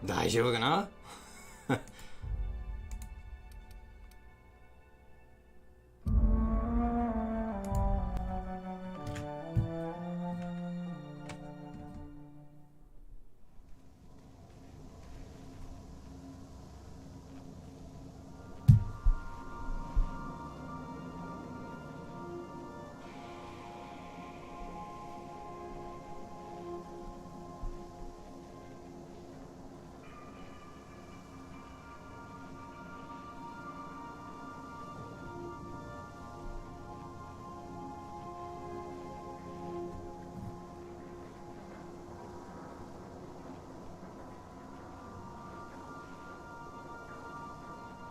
大丈夫かな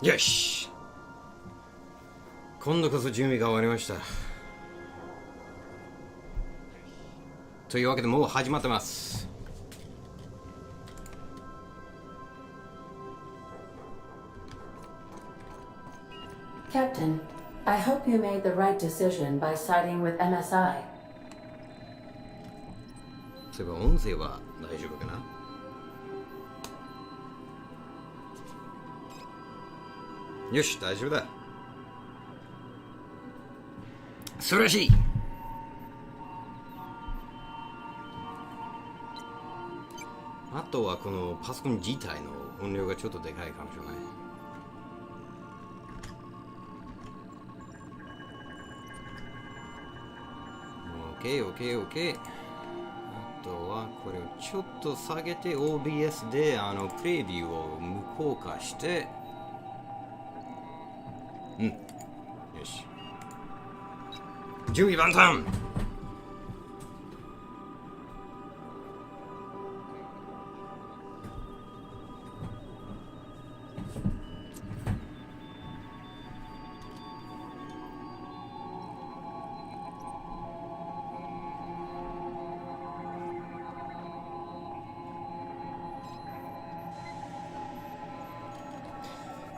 よし、今度こそ準備が終わりました。というわけでもう始まってます。Captain, I hope you made the right decision by siding with MSI. そういえば音声は大丈夫かな。よし、大丈夫だ。素晴らしい。あとはこのパソコン自体の音量がちょっとでかいかもしれない。OK。あとはこれをちょっと下げて OBS でプレビューを無効化して、よし。準備万端。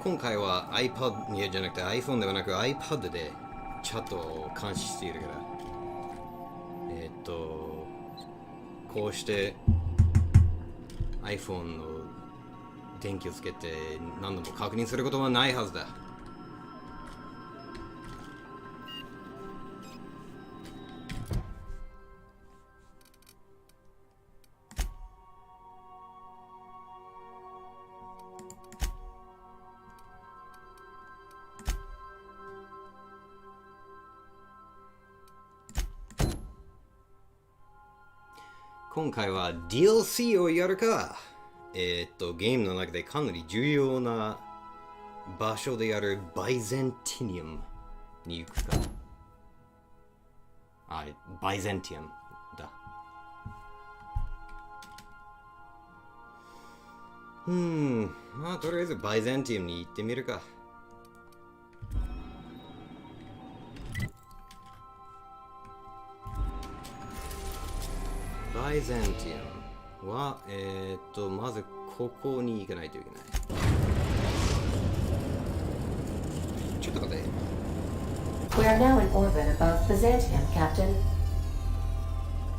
今回は iPad じゃなくて iPhone ではなく iPad でチャットを監視しているから、こうして iPhone の電気をつけて何度も確認することはないはずだ。今回は DLC をやるか。ゲームの中でかなり重要な場所であるバイゼンティニウムに行くか。バイゼンティウムだ。まあとりあえずバイゼンティウムに行ってみるか。バイゼンティウムは、まずここに行かないといけない。ちょっと待って。We are now in orbit above Byzantium, Captain.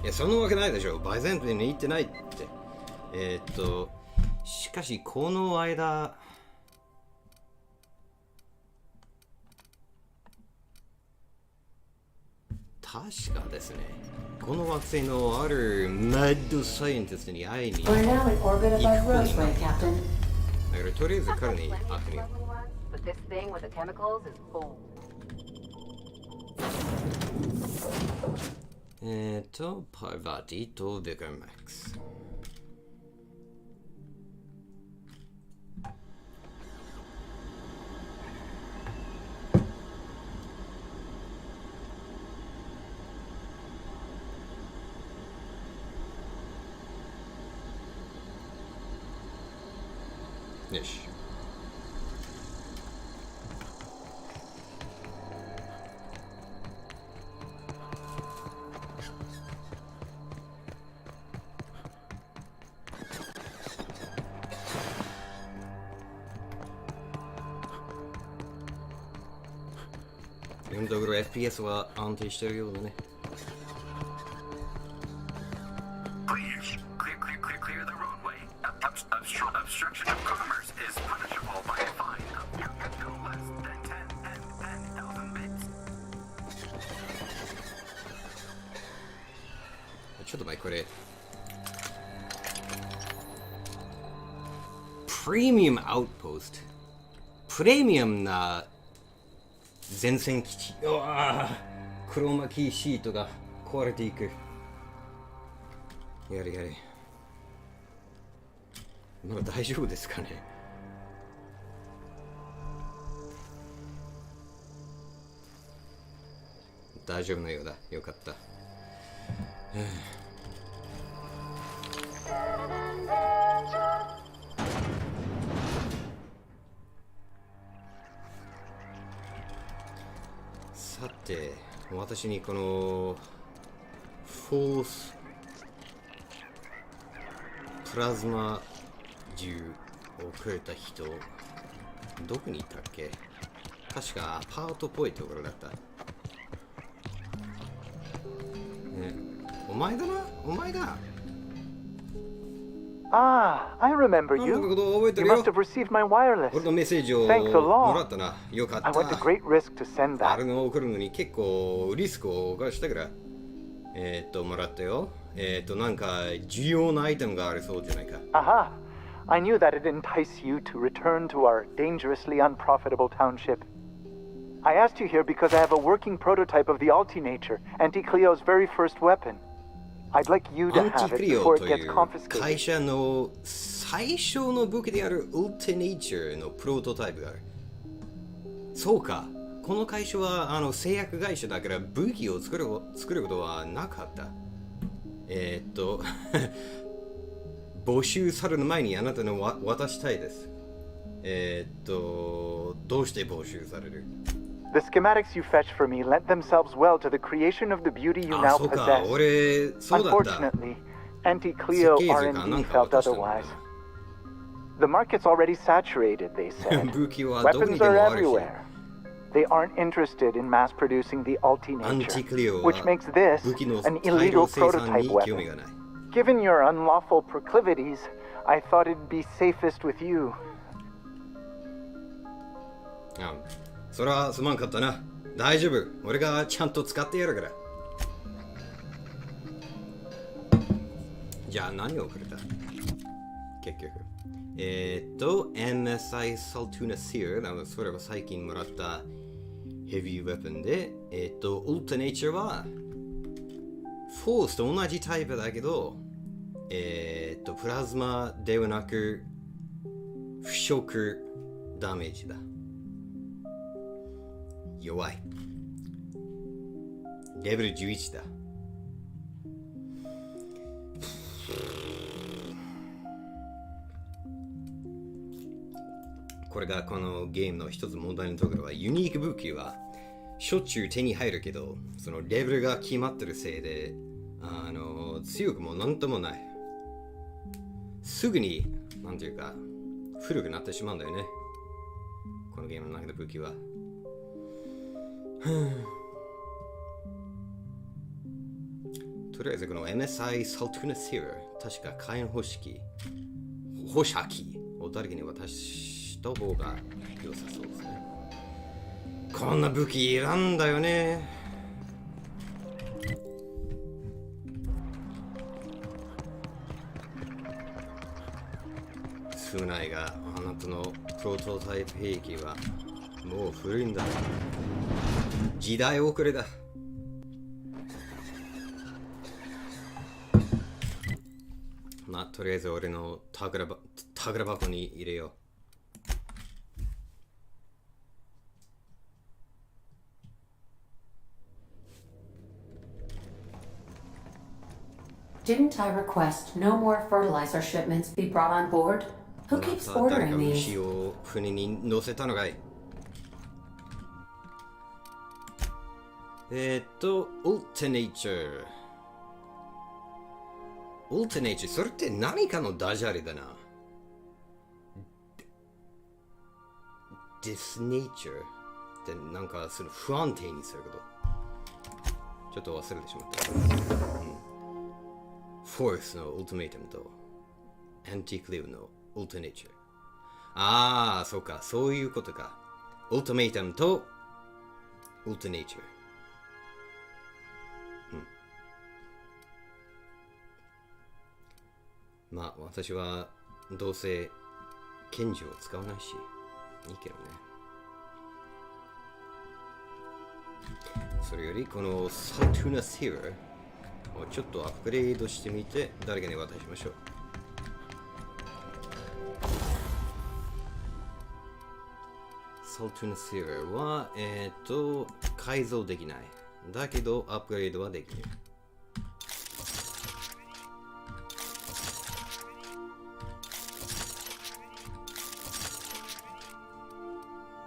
いや、そんなわけないでしょ。バイゼンティウムに行ってないって。しかし、この間、確かですね。この惑星のあるマッドサイエンティストに会いに行く。だからとりあえず彼に会ってみよう。パーバティとベカーマックス。よし。今のところ FPS は安定してるようだね。プレミアムアウトポスト。プレミアムな前線基地。うわぁ、黒巻きシートが壊れていく。やれやれ。まだ大丈夫ですかね。大丈夫なようだ。よかった。さて、私にこのフォースプラズマ銃をくれた人、どこにいたっけ？確かアパートっぽいところだった。お前だな、お前だ。Ah, I remember なんか you. こと覚えて You る must よ。 have received my wireless. 俺のメッセージを Thanks a lot. もらったな。よかっ I went to た。 great risk to send あ that. れが送るのに結構リスクを犯したから。もらったよ。なんか重要なアイテムがあるそうじゃないか。 Aha. I knew that it'd entice you to return to our dangerously unprofitable township. I asked you here because I have a working prototype of the Altinature, Auntie Cleo's very first weapon. I'd like you ア to ンティ have ク it リオ before と it い gets う confiscated. 会社の最小の武器であるウルテネイチャーのプロトタイプがある。そうか。この会社は製薬会社だから武器を作ることはなかった。募集される前にあなたの渡したいです。どうして募集される？ The schematics you fetched for me lent themselves well to the creation of the beauty you あ、 now そうか。 possess. 俺、そうだった。 Unfortunately, Auntie Cleo 設計図かな R&D んか felt 渡したのか otherwise. The market's already saturated, they said. 武器はどこに Weapons で are もあるし。 everywhere. They aren't interested in mass producing the アンティ Altinature, クリオ which は makes this 武器の an 大量 illegal 生産 prototype に興味 weapon. がない。 Given your unlawful proclivities, I thought it'd be safest with you. あ、それはすまんかったな。大丈夫。俺がちゃんと使ってやるから。じゃあ何をくれた？結局。MSI サルトゥナシー、それは最近もらったヘビーウェポンで、ウルタネイチャーはフォースと同じタイプだけど、プラズマではなく腐食ダメージだ。弱い。レベル11だ。これがこのゲームの一つ問題のところは、ユニーク武器はしょっちゅう手に入るけど、そのレベルが決まってるせいで、強くもなんともない。すぐに、なんていうか、古くなってしまうんだよね。このゲームの中で武器は。とりあえずこの MSI サルトゥナシール、確か火炎放射器を誰かに渡した方が良さそうですね。こんな武器選んだよね。少ないが、あなたのプロトタイプ兵器はもう古いんだ。時代遅れだ。まあ、とりあえず俺の宝箱に入れよう。Didn't I request no more fertilizer shipments be brought on board? Who keeps 誰か ordering these? 牛を船に乗せたのかい？ウルテネイチャー。ウルテネイチャー、それって何かのダジャレだな。ディスネイチャーってなんかその不安定にすること。ちょっと忘れてしまった。フォースのウルティメイトムとアンティクリブのウルテネイチャー。ああ、そうか、そういうことか。ウルティメイトムとウルテネイチャー。まあ私はどうせ拳銃を使わないし、いいけどね。それよりこのサトゥナセーラーをちょっとアップグレードしてみて誰かに渡しましょう。サトゥナセーラーは改造できない。だけどアップグレードはでき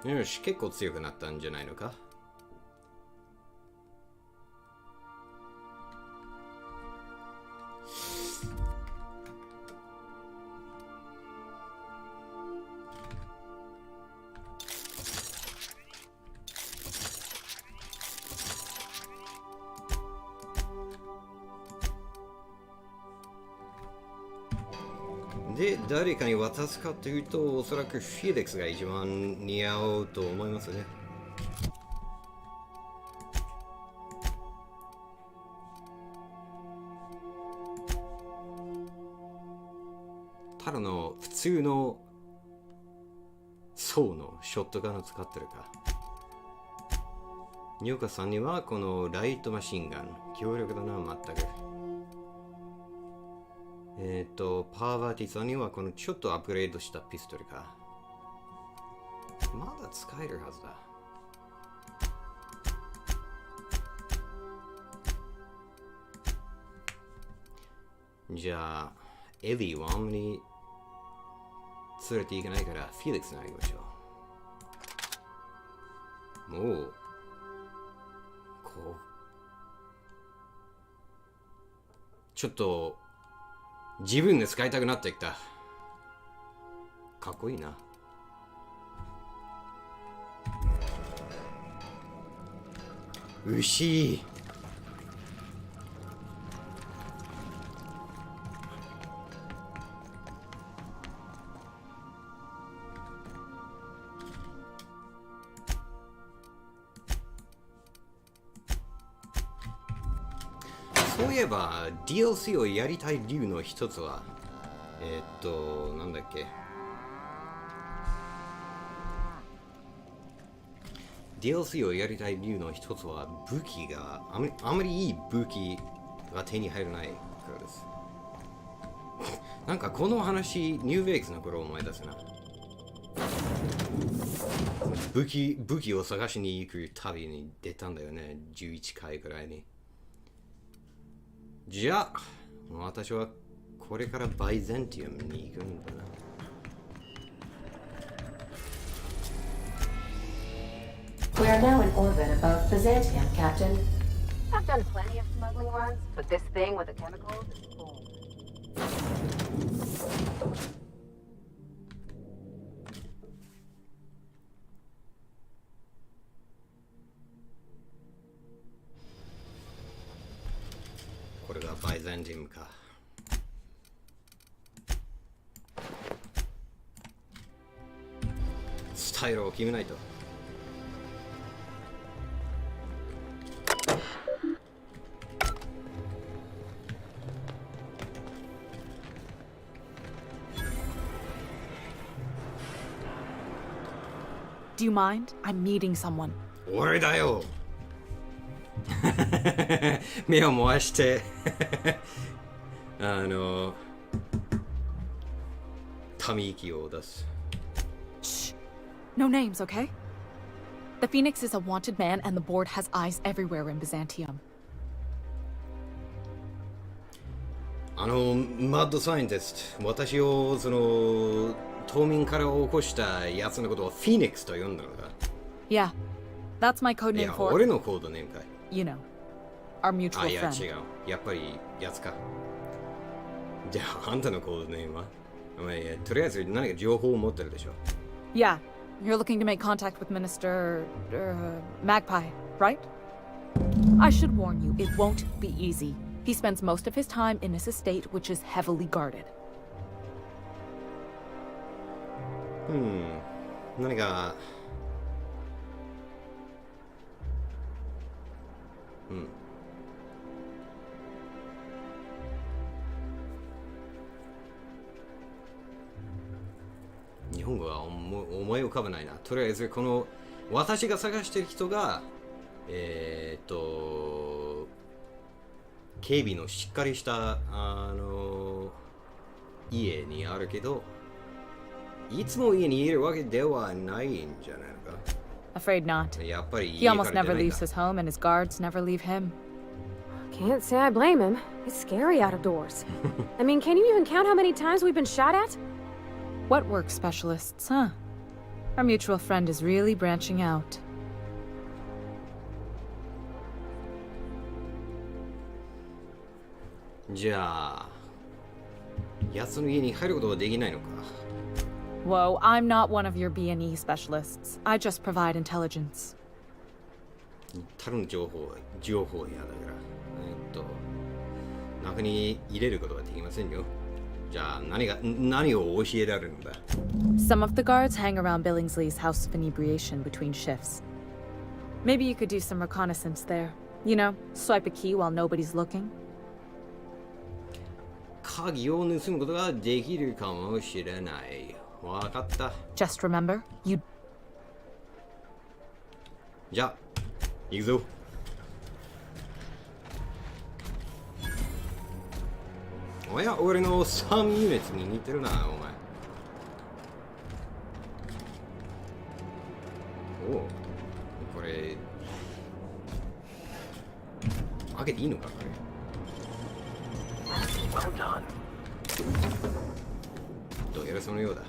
る。よし、結構強くなったんじゃないのか。で、誰かに渡すかというと、おそらくフィリックスが一番似合うと思いますね。ただの普通の層のショットガンを使ってるか。ニョカさんにはこのライトマシンガン、強力だな、全く。パーバーティさんにはこのちょっとアップグレードしたピストルか。まだ使えるはずだ。じゃあ、エリーはあんまり連れていけないからフィリックスになりましょう。もう、ちょっと自分で使いたくなってきた。かっこいいな。牛。そういえば DLC をやりたい理由の一つはなんだっけ、 DLC をやりたい理由の一つは武器があまりいい武器が手に入らないからです。なんかこの話ニューベイクスの頃を思い出すな。武器を探しに行く旅に出たんだよね、11回くらいに。じゃあ、私はこれからバイゼンティウムに行くんだな。We are now in orbit above Byzantium, Captain. I've done plenty of smuggling runs, but this thing with the chemicals is bold. これがバイゼンティウムか。スタイルを決めないと。Do you mind? I'm meeting someone. 俺だよ。目を回してため息を出す。 Shh. No names, okay? The Phoenix is a wanted man and the board has eyes everywhere in Byzantium. マッドサイエンティスト、私を冬眠から起こしたやつのことをフィニックスと呼んだのか。 Yeah. That's my code い name や、 for, 俺のコードネームかい。 you know, our あ、 mutual いや、 friend. 違う。やっぱりやつか。じゃあ、あんたのコードネームは？お前、とりあえず何か情報を持ってるでしょ。 Yeah. You're looking to make contact with Minister... Magpie, right? I should warn you, it won't be easy. He spends most of his time in his estate, which is heavily guarded. 何か日本語は思い浮かばないな。とりあえずこの私が探してる人が警備のしっかりした家にあるけど、いつも家にいるわけではないんじゃないのか。 Afraid not. やっぱり He 家か almost ら never 出ないん leaves だ。 his home, and his guards never leave him. Can't say I blame him. It's scary out of doors. I mean, can you even count how many times we've been shot at? What work specialists, huh? Our mutual friend is really branching out. じゃあ、奴の家に入ることはできないのか。Whoa, I'm not one of your B&E specialists. I just provide intelligence. たるの情報やだから、中に入れることはできませんよ。じゃあ何を教えられるんだ。 Some of the guards hang around Billingsley's House of Inebriation between shifts. Maybe you could do some reconnaissance there. You know, swipe a key while nobody's looking. 鍵を盗むことができるかもしれない。わかった。 Just remember, you じゃあ、行くぞ。おや、俺の3ユニットに似てるな、お前。おう、これ、開けていいのか、これ。どうやらそのようだ。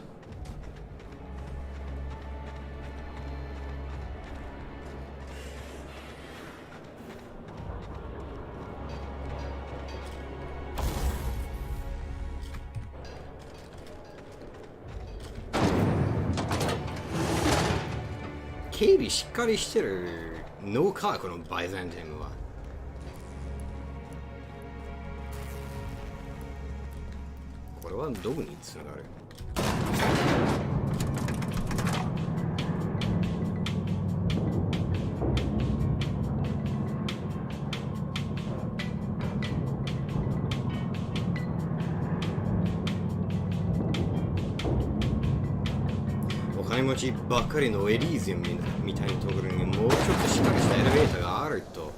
警備しっかりしてるのか、このバイザンティムは。これはどこにつながる？お金持ちばっかりのエリーゼンみたいなところにもうちょっとしっかりしたエレベーターがあると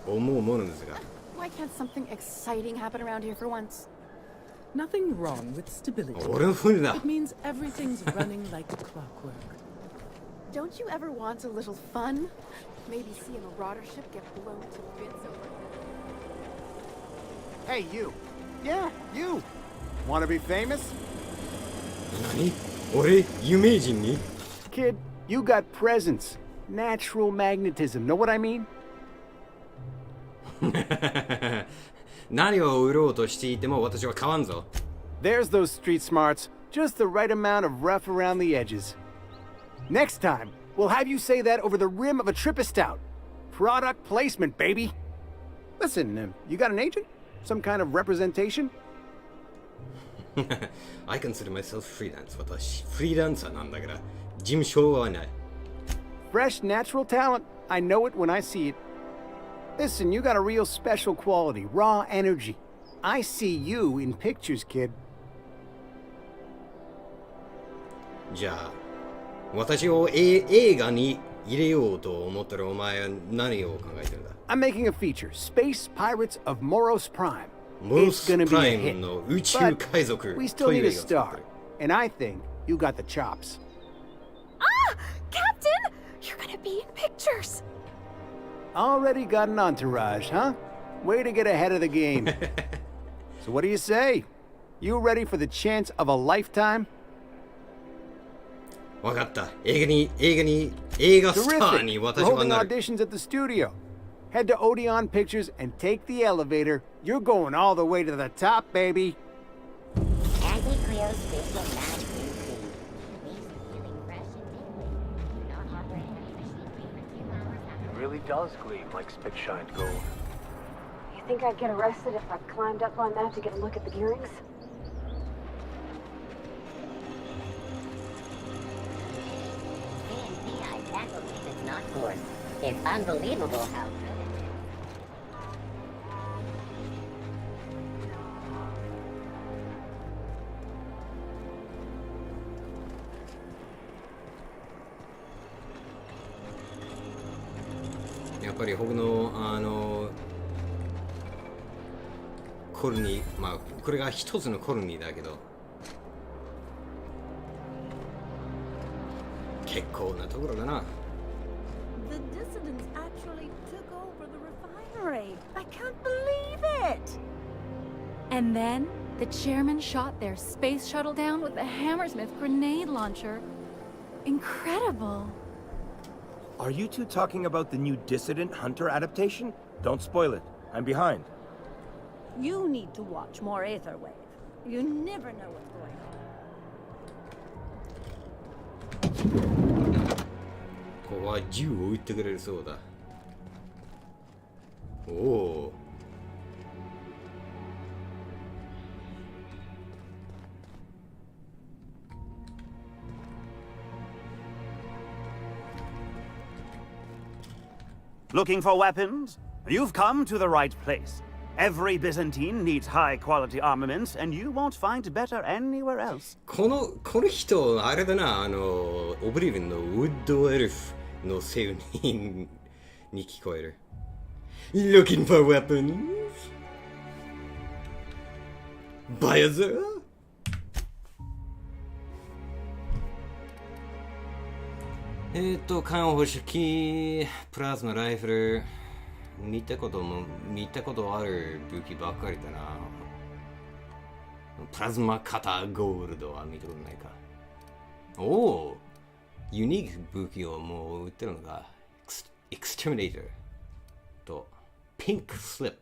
思うものですが。 Why can't something exciting happen around here for once? Nothing wrong with stability. 俺の船だ。 It means everything's running like clockwork. Don't you ever want a little fun? Maybe see a marauder ship get blown to bits over. Hey, you. Yeah, you. Want to be famous? 何？俺有名人に？ Kid, you got presence. Natural magnetism. Know what I mean? 何を売ろうとしていても私は変わんぞ。 There's those street smarts. Just the right amount of rough around the edges. Next time, we'll have you say that over the rim of a Trippistout. Product placement, baby. Listen, you got an agent? Some kind of representation? I consider myself freelance. 私フリーランサーなんだから事務所はない。 Fresh natural talent. I know it when I see it. Listen, you got a real special quality, raw energy. I see you in pictures, kid. じゃあ私を映画に入れようと思ったらお前は何を考えてるんだ？ I'm making a feature, Space Pirates of Moros Prime. モロ It's ス gonna プ be ラ a イム hit. の宇宙 But 海賊 we と still いう need 映 a 画を作って star. る。 And I think you got the chops. Ah! Captain! You're gonna be in pictures! Already got an entourage, huh? Way to get ahead of the game. So what do you say? You ready for the chance of a lifetime? わかった。映画スターに Terrific! We're 私は holding なる。 auditions at the studio. Head to Odeon Pictures and take the elevator. You're going all the way to the top, baby. Auntie Cleo's facial mask green cream. Makes you feeling fresh and tingly. Do not operate heavy machinery for 2 hours after. It really does gleam like spit-shined gold. You think I'd get arrested if I climbed up on that to get a look at the gearings? CNCI faculty that's not forced. It's unbelievable how good it is. っぱり僕のコロニー、まあこれが一つのコロニーだけど結構なところだな。 The dissidents actually took over the refinery. I can't believe it! And then the chairman shot their space shuttle down with the Hammersmith grenade launcher. Incredible. Are you two talking about the new Dissident Hunter adaptation? Don't spoil it. I'm behind. You need to watch more Aetherwave. You never know what's going on. ここは銃を撃ってくれるそうだ。おお。Looking for weapons? You've come to the right place. Every Byzantine needs high-quality armaments, and you won't find better anywhere else. この人、あれだな、オブリビンのウッドエルフの声に聞こえる。Looking for weapons? バイアザー看護式、プラズマライフル、見たことある武器ばっかりだな。プラズマカターゴールドは見たことないか。おお、ユニーク武器をもう売ってるのが、エクステルミネーターとピンクスリップ。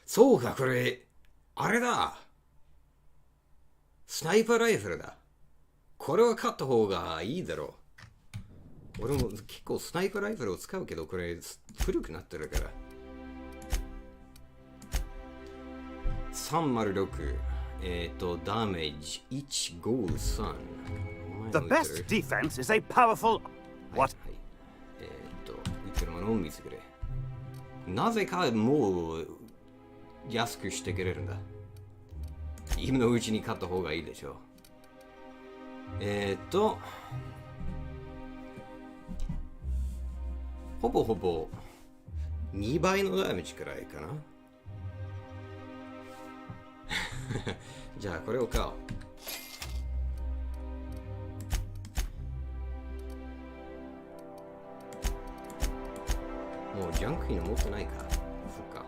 そうか、これ、あれだ。スナイパーライフルだ。これは買った方がいいだろう。俺も結構スナイパーライフルを使うけど、これ古くなってるから。306、ダメージ153。The best defense is a powerful... What? はい。売ってるものを見せてくれ。なぜかもう、安くしてくれるんだ。今のうちに買った方がいいでしょう。ほぼほぼ2倍のダメージくらいかな。じゃあこれを買おう。もうジャンクに持ってないか。そっか。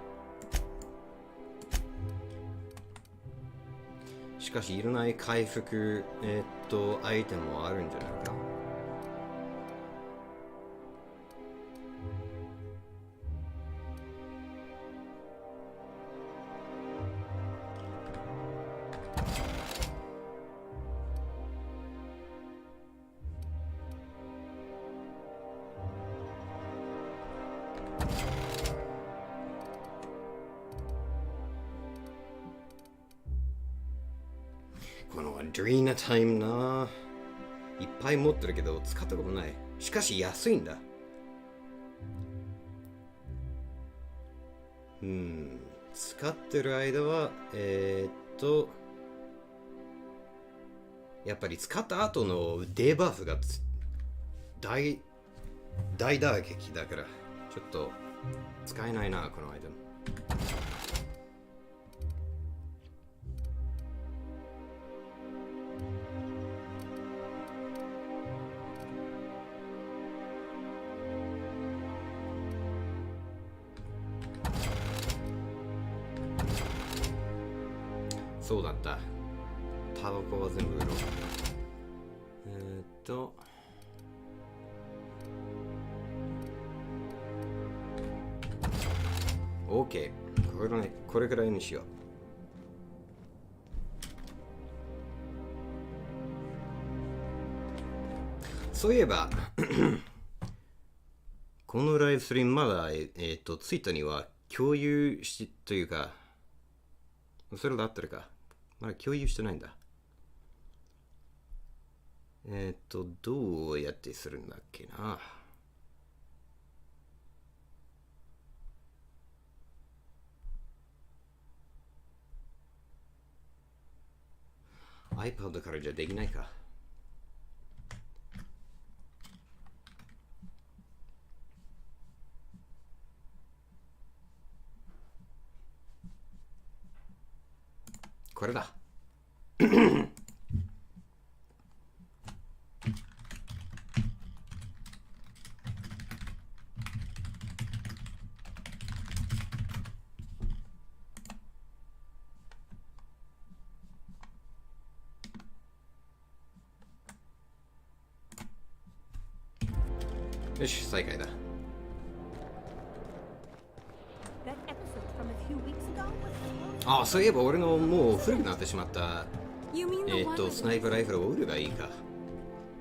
しかしいらない回復アイテムもあるんじゃないか。このドリーナタイムな、いっぱい持ってるけど使ったことない。しかし安いんだ。使ってる間はやっぱり使った後のデバフが大打撃だからちょっと使えないな、このアイテム。そうだった。タバコは全部売ろう。OK。これくらいにしよう。そういえば、このライブストリームまだ、ツイッターには共有というか、それで合ってるか。まだ共有してないんだ。どうやってするんだっけな。iPad からじゃできないか。これだ。よし、再開だ。ああ、そういえば俺のもう古くなってしまったスナイパーライフルを売ればいいか。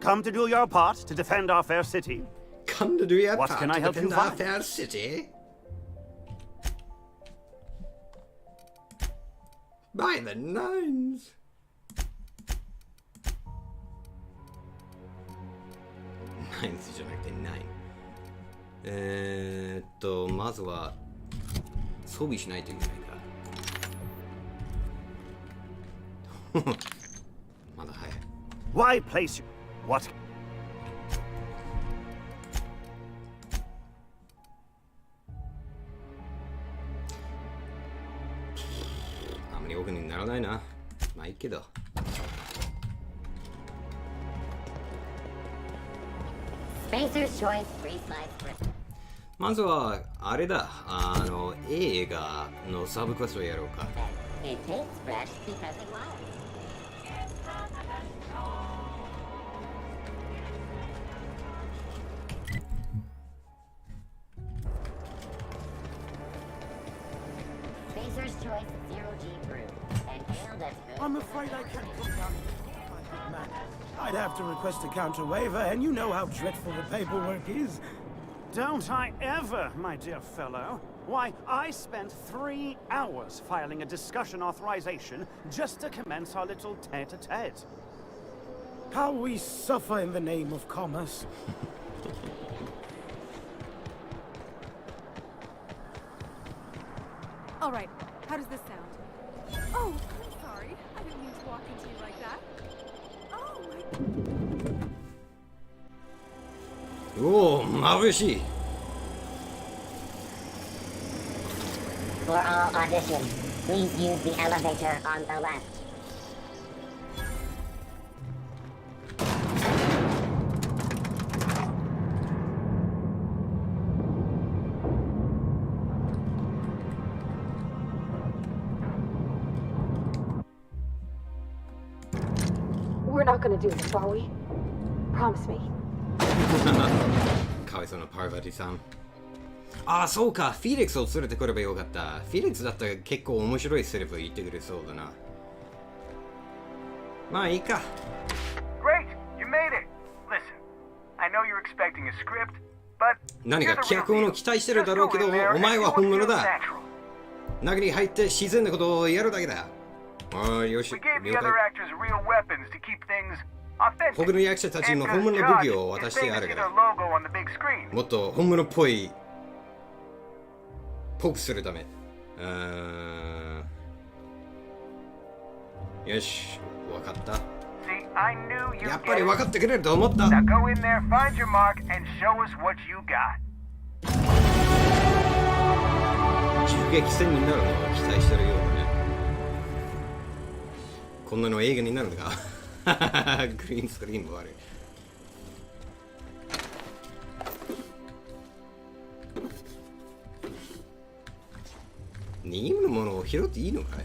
Come to do your part to defend our fair city. Come to do your What part can I to help you defend our find? fair city? By the nines. ナインズじゃなくてナイン。まずは装備しないといけないか。まだ早い。Why place you? What? あまり奥にならないな。まあいいけど。まずはあれだ。映画のサブクエストをやろうか。I'm afraid I can't come down to man. I'd have to request a counter waiver, and you know how dreadful the paperwork is. Don't I ever, my dear fellow? Why, I spent 3 hours filing a discussion authorization just to commence our little tete-a-tete. How we suffer in the name of commerce. All right, how does this sound? Oh, I'm sorry. I didn't mean to walk into you like that. Oh my... おお、眩しい。For all auditions, please use the elevator on the left. We're not gonna do this, are we? Promise me. かわいそうなパーバティさん。ああ、そうか。フィリックスを連れてくればよかった。フィリックスだったら結構面白いセリフ言ってくれそうだな。まあいいか。Great! You made it! Listen, I know you're expecting a script, but 何か脚本を期待してるだろうけど、お前は本物だ。中に入って自然なことをやるだけだ。ああ、よし、了解。他の役者たちの本物の武器を渡してあるから、もっと本物っぽいぽくするため。よし、わかった。やっぱり分かってくれると思った。Now go in there, find your mark, and show us what you got. 銃撃戦になるのを期待してるようだね。こんなの映画になるのか。グリーンスクリーンもある。任務のものを拾っていいのかい。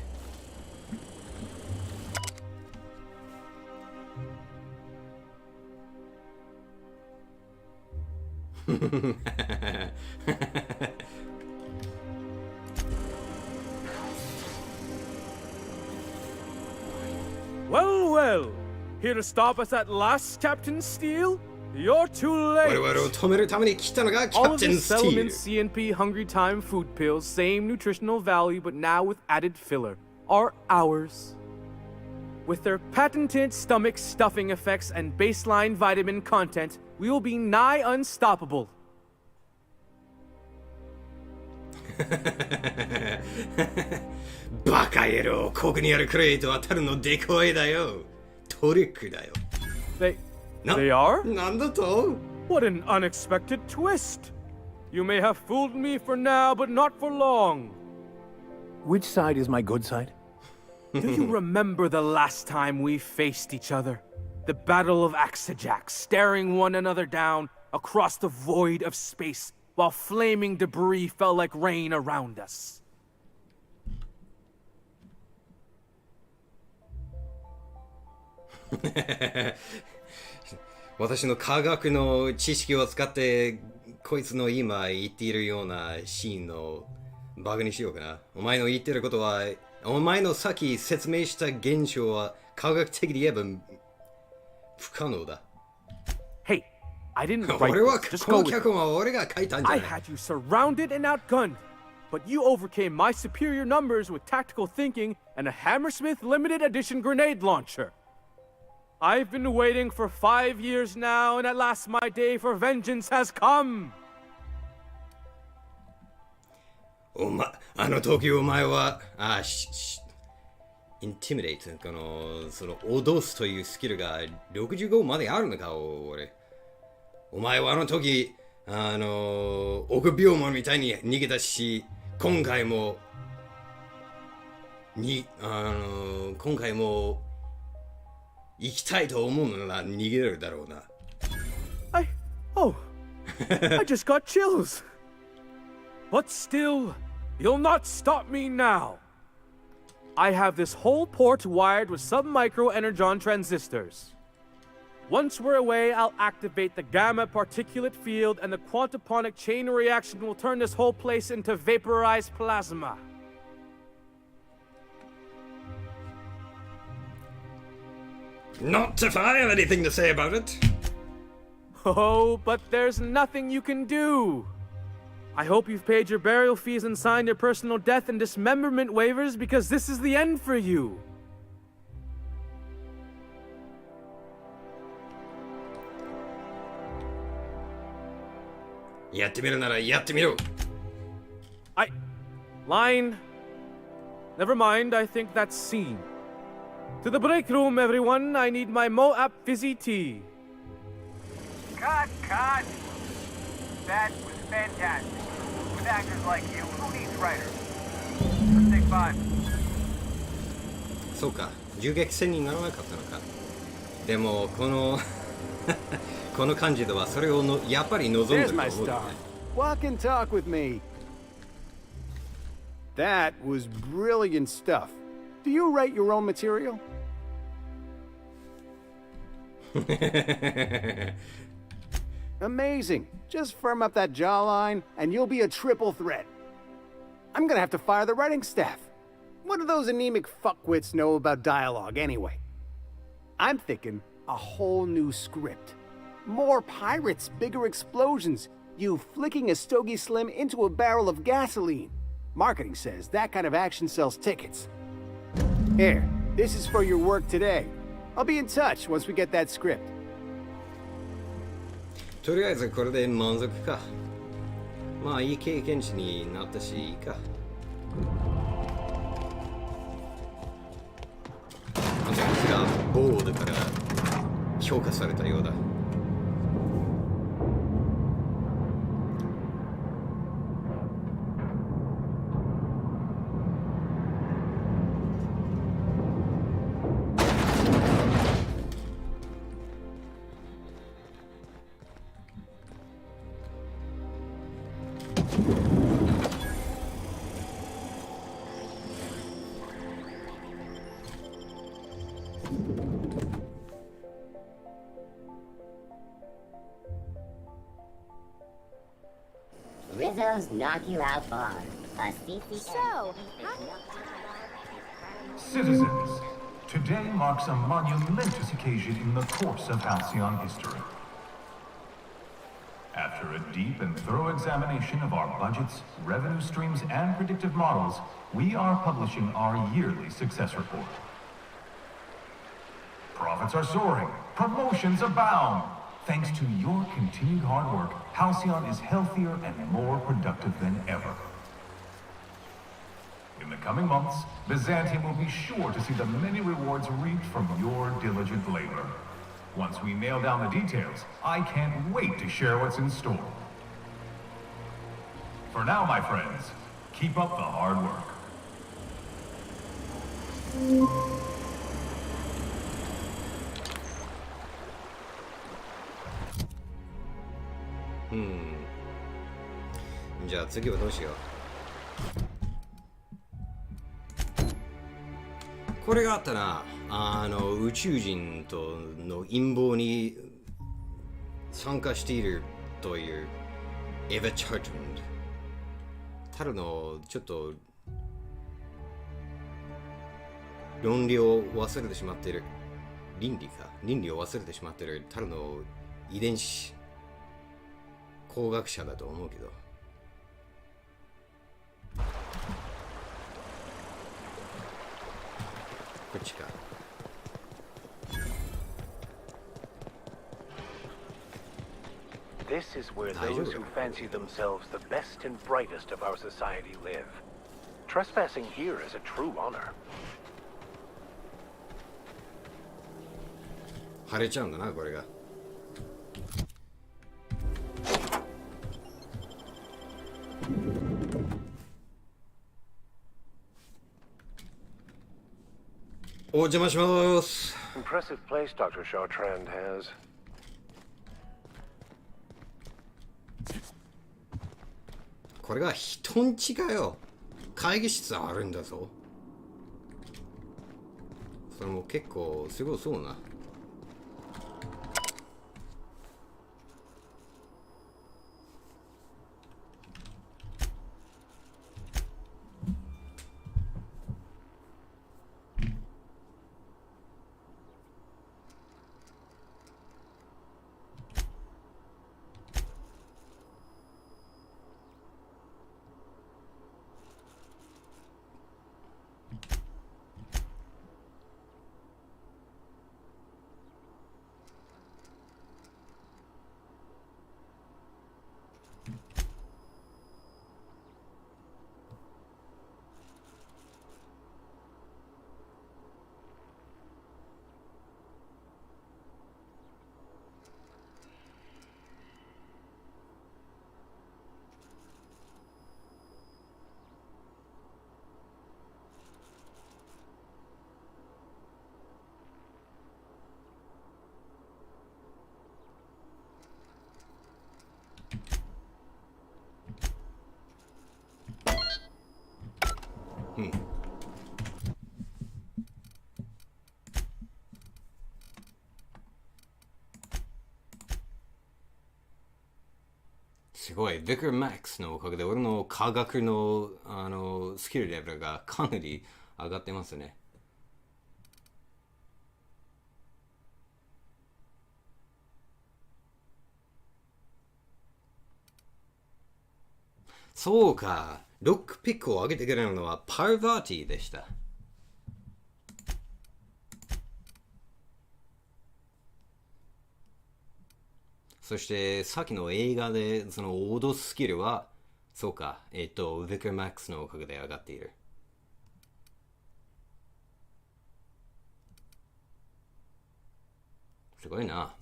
Well, well. Here to stop us at last, Captain Steele? You're too late. All of this settlement CNP Hungry Time food pills, same nutritional value, but now with added filler, are ours. With their patented stomach stuffing effects and baseline vitamin content, we will be nigh unstoppable. バカ野郎、ここにあるクレイト当たるのデコイだよ。トリックだよ。They are? なんだと What an unexpected twist! You may have fooled me for now, but not for long. Which side is my good side? Do you remember the last time we faced each other? The Battle of Axejack, staring one another down across the void of space, while flaming debris fell like rain around us. 私の科学の知識を使ってこいつの今言っているようなシーンのバグにしようかな。お前の言ってることは、お前のさっき説明した現象は科学的に言えば不可能だ。Hey, I didn't write 俺は this. Just こ go の with 脚本は俺が書いたんじゃ I ない。 had you surrounded and outgunned, but you overcame my superior numbers with tactical thinking and a Hammersmith limited edition grenade launcher. I've been waiting for 5 years now, and at last my day for vengeance has come. あの時お前は、intimidate その脅すというスキルが65まであるのか、俺。お前はあの時、臆病者みたいに逃げたし、今回も行きたいと思うなら逃げるだろうな。I just got chills. But still, you'll not stop me now. I have this whole port wired with sub-micro energon transistors. Once we're away, I'll activate the gamma particulate field and the quantaponic chain reaction will turn this whole place into vaporized plasma. Not if I have anything to say about it. Oh, but there's nothing you can do. I hope you've paid your burial fees and signed your personal death and dismemberment waivers because this is the end for you. Line. Never mind, I think that's scene. To the break room, everyone. I need my Moab fizzy tea. Cut! That was fantastic. With actors like you, who needs writers? Let's take 5. そうか、銃撃戦にならなかったのか。でも、このこの感じではそれをやっぱり望んでると思う。 There's my star. Walk and talk with me. That was brilliant stuff. Do you write your own material? Amazing. Just firm up that jawline, and you'll be a triple threat. I'm gonna have to fire the writing staff. What do those anemic fuckwits know about dialogue, anyway? I'm thinking a whole new script. More pirates, bigger explosions, you flicking a Stogie Slim into a barrel of gasoline. Marketing says that kind of action sells tickets. Here, this is for your work today. I'll be in touch once we get that script. とりあえずこれで満足か。まあいい経験値になったしいいか。あいつがボーだから評価されたようだ。Rizzo's knock you out bar. A CC. So, Citizens, today marks a monumentous occasion in the course of Halcyon history. After a deep and thorough examination of our budgets, revenue streams, and predictive models, we are publishing our yearly success report. Profits are soaring, promotions abound. Thanks to your continued hard work, Halcyon is healthier and more productive than ever. In the coming months, Byzantium will be sure to see the many rewards reaped from your diligent labor. Once we nail down the details, I can't wait to share what's in store. For now, my friends, keep up the hard work. Hmm. じゃあ次はどうしよう。これがあったな。宇宙人との陰謀に参加しているというエヴァ・チャートンド。ただのちょっと論理を忘れてしまっている。倫理を忘れてしまっている。ただの遺伝子工学者だと思うけど。こっちか。This is where those who fancy themselves the best and brightest of our society live. Trespassing here is a true honor. 腫れちゃうんだな、これが。お邪魔します。Impressive place Dr. Chartrand has. これが人んちかよ。会議室あるんだぞ。それも結構すごそうな。うん。すごい、ビクルマックスのおかげで俺の科学のスキルレベルがかなり上がってますね。そうか、ロックピックを上げてくれるのはパーバーティでした。そしてさっきの映画でその脅すスキルはそうか、ビクルマックスのおかげで上がっている。すごいな。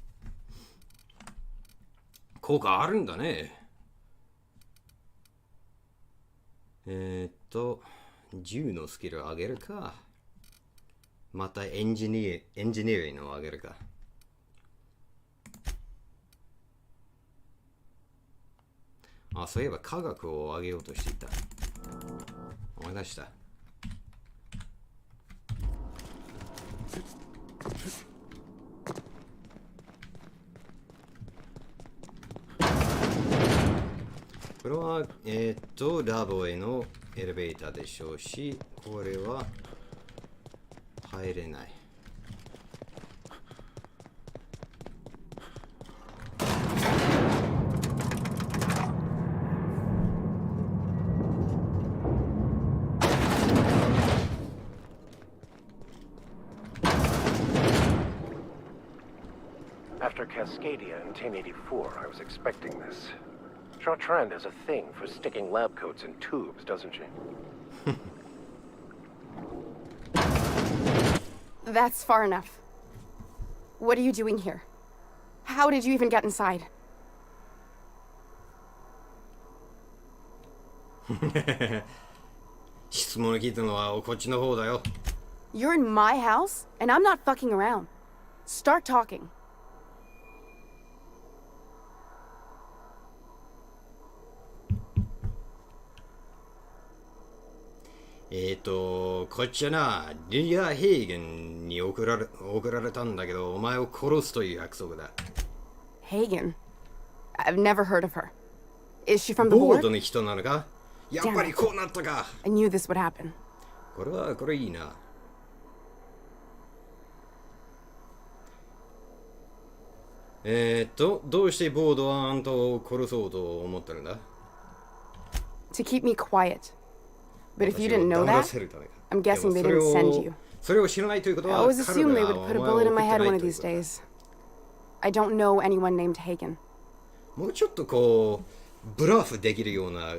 効果あるんだね。銃のスキルを上げるか。またエンジニアリングを上げるか。あ、そういえば科学を上げようとしていた。思い出した。これは、ラボへのエレベーターでしょうし、これは入れない。After Cascadia in 1084, I was expecting this. Chartrand has a thing for sticking lab coats in tubes, doesn't she? That's far enough. What are you doing here? How did you even get inside? 質問聞いたのはこっちの方だよ。You're in my house, and I'm not fucking around. Start talking. こっちはな、リア・ヘーゲンに送られたんだけど、お前を殺すという約束だ。Hagen? I've never heard of her. Is she from the ボー board? ドの人なのか？やっぱりこうなったか。I knew this would happen. これいいな。どうしてボードはあんたを殺そうと思ってるんだ？ To keep me quiet. But if you didn't know that, I'm guessing they didn't send you. それを知らないということ I は、 always assumed they 彼 would ら put a はお前を bullet in my 送って head ない one of という these ことだ。 days. I don't know anyone named Hagen. もうちょっとこうブラフできるような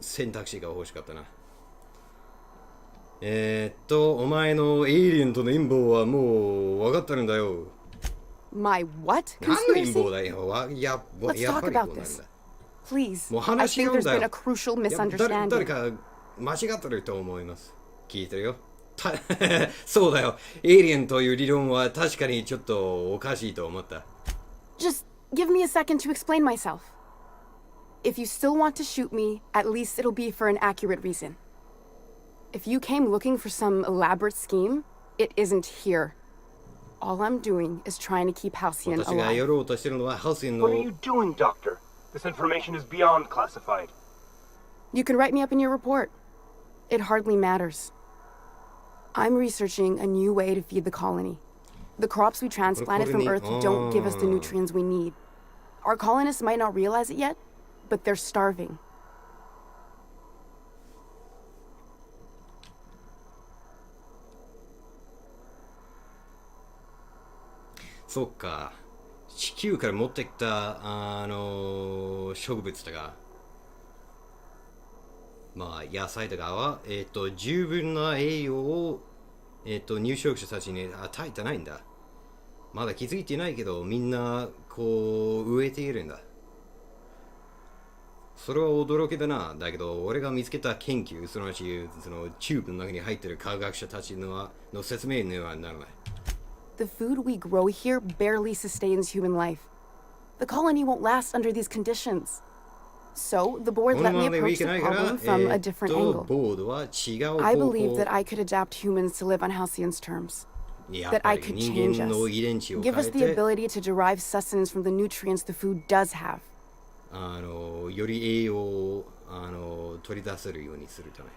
選択肢が欲しかったな。お前のエイリアンとの陰謀はもう分かってるんだよ。My what? 何の陰 Conspiracy? 謀だよ。Let's やっぱ talk りこう about なんだ。 this. Please. もう I 話し think 合うん there's だ been よ。 a crucial 誰 misunderstanding. か間違ってると思います。聞いてるよ。そうだよ。エイリアンという理論は確かにちょっとおかしいと思った。Just give me a second to explain myself. If you still want to shoot me, at least it'll be for an accurate reason. If you came looking for some elaborate scheme, it isn't here. All I'm doing is trying to keep Halcyon 私がや alive. ろうとしてるのはハルシアンの What are you doing, Doctor? This information is beyond classified. You can write me up in your report. It hardly matters. I'm researching a new way to feed the colony. The crops we transplanted from Earth don't give us the nutrients we need. Our colonists might not realize it yet, but they're starving. そっか。地球から持ってきた植物とか、まあ野菜とかは十分な栄養を入植者たちに与えてないんだ。まだ気づいてないけどみんなこう植えているんだ。それは驚きだな。だけど俺が見つけた研究、そのうちそのチューブの中に入っている科学者たちの説明にはならない。The food we grow here barely sustains human life. The colony won't last under these conditions. So, the board let me approach the problem from a different angle. I believe that I could adapt humans to live on Halcyon's terms. That I could change us. Give us the ability to derive sustenance from the nutrients the food does have. より栄養を取り出せるようにするため。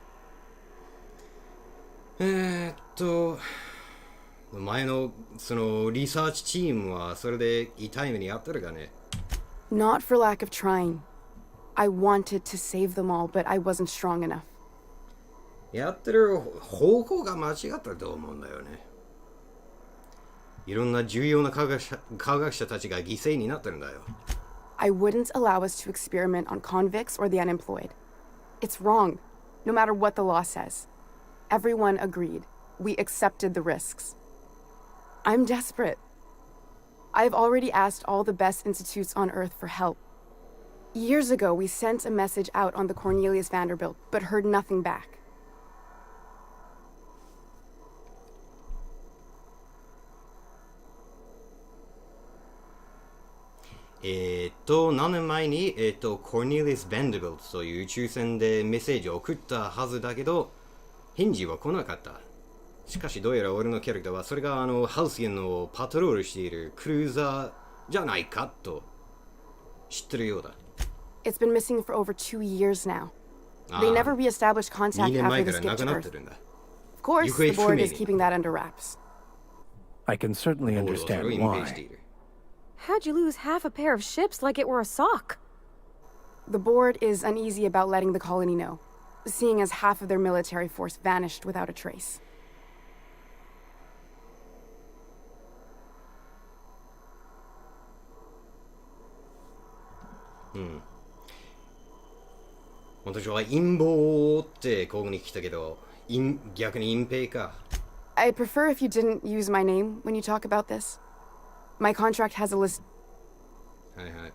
前のそのリサーチチームはそれで痛い目にあってるかね。 Not for lack of trying. I wanted to save them all, but I wasn't strong enough. やってる方向が間違ってると思うんだよね。いろんな重要な科学者たちが犠牲になってるんだよ。I wouldn't allow us to experiment on convicts or the unemployed. It's wrong, no matter what the law says. Everyone agreed. We accepted the risks. I'm desperate. I've already asked all the best institutes on Earth for help. Years ago, we sent a message out on the Cornelius Vanderbilt, but heard nothing back. 何年前にコーネリアス・バンデビルトという宇宙船でメッセージを送ったはずだけど返事は来なかった。しかしどうやら俺のキャラクターはそれがハルシアンをパトロールしているクルーザーじゃないかと知ってるようだ。It's been missing for over 2 years now. They never re-established contact after the skip to Earth. Of course, the board is keeping that under wraps. I can certainly understand why. How'd you lose half a pair of ships like it were a sock? The board is uneasy about letting the colony know, seeing as half of their military force vanished without a trace. 私は陰謀を追ってここに来たけど逆に隠蔽か。I prefer if you didn't use my name when you talk about this. My contract has a list. はいはい。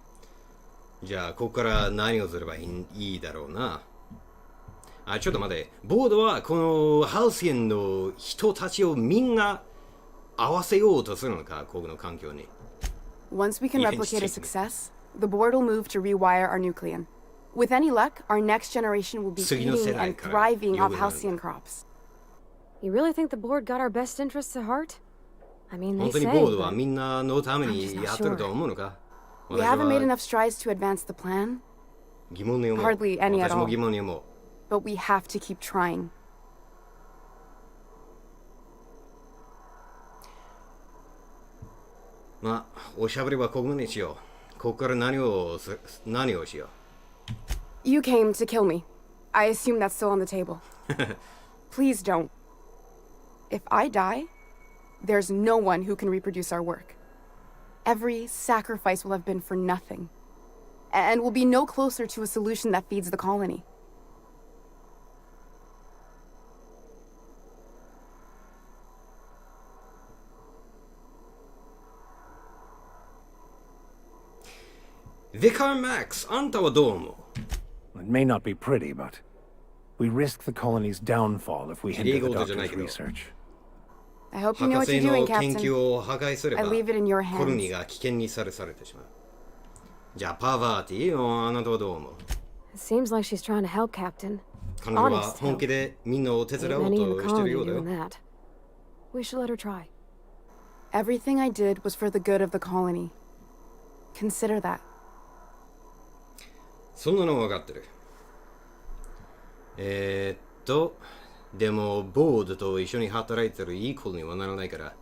じゃあ、ここから何をすればいいだろうな。あ、ちょっと待って。ボードはこのハルシエンの人たちをみんな合わせようとするのか、ここの環境に。Once we can replicate a success, the board will move to rewire our nucleon. With any luck, our next generation will be eating and thriving off halcyon crops. You really think the board got our best interests at heart? I mean, they 本当に say, ボードは but みんなのためにやってると思うのか we haven't made enough strides to advance the plan. 疑問に思う。 Hardly any at 私も all. 疑問に思う。But we have to keep trying. まあ、おしゃべりはここまでにしよう。ここから何をしよう。You came to kill me. I assume that's still on the table. Please don't. If I die, there's no one who can reproduce our work. Every sacrifice will have been for nothing. And we'll be no closer to a solution that feeds the colony. Vicar Max, あんたはどう思う？ It may not be pretty, but we risk the colony's downfall if we hinder the doctor's research. I hope you know what you're doing, 博士の研 Captain. 究を破壊すれば I leave it in your コロニー hands. が危険にされてしまう。じゃあ、パーバーティー、あなたはどう思う？ it seems like she's trying to help, Captain. 彼女は Honest 本気でみんなを手 Ain't 伝おう many in the としてる colony ようだ doing よ。 that. We should let her try. Everything I did was for the good of the colony. Consider that. そんなの分かってる。でも、ボードと一緒に働いてるいい子にはならないから、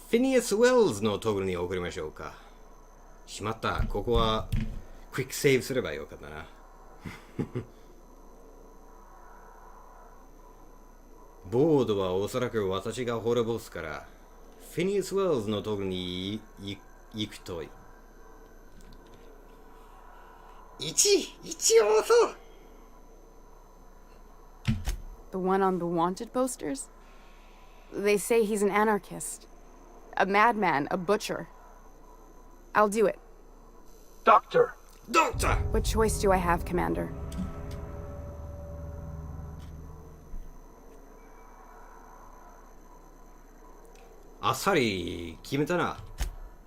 フィニアス・ウェルズのところに送りましょうか。しまった。ここは、クイックセーブすればよかったな。ボードはおそらく私が滅ぼすから、フィニアス・ウェルズのところに行くといい。一応そう。The one on the wanted posters? They say he's an anarchist. A madman, a butcher. I'll do it. Doctor! Doctor! What choice do I have, Commander?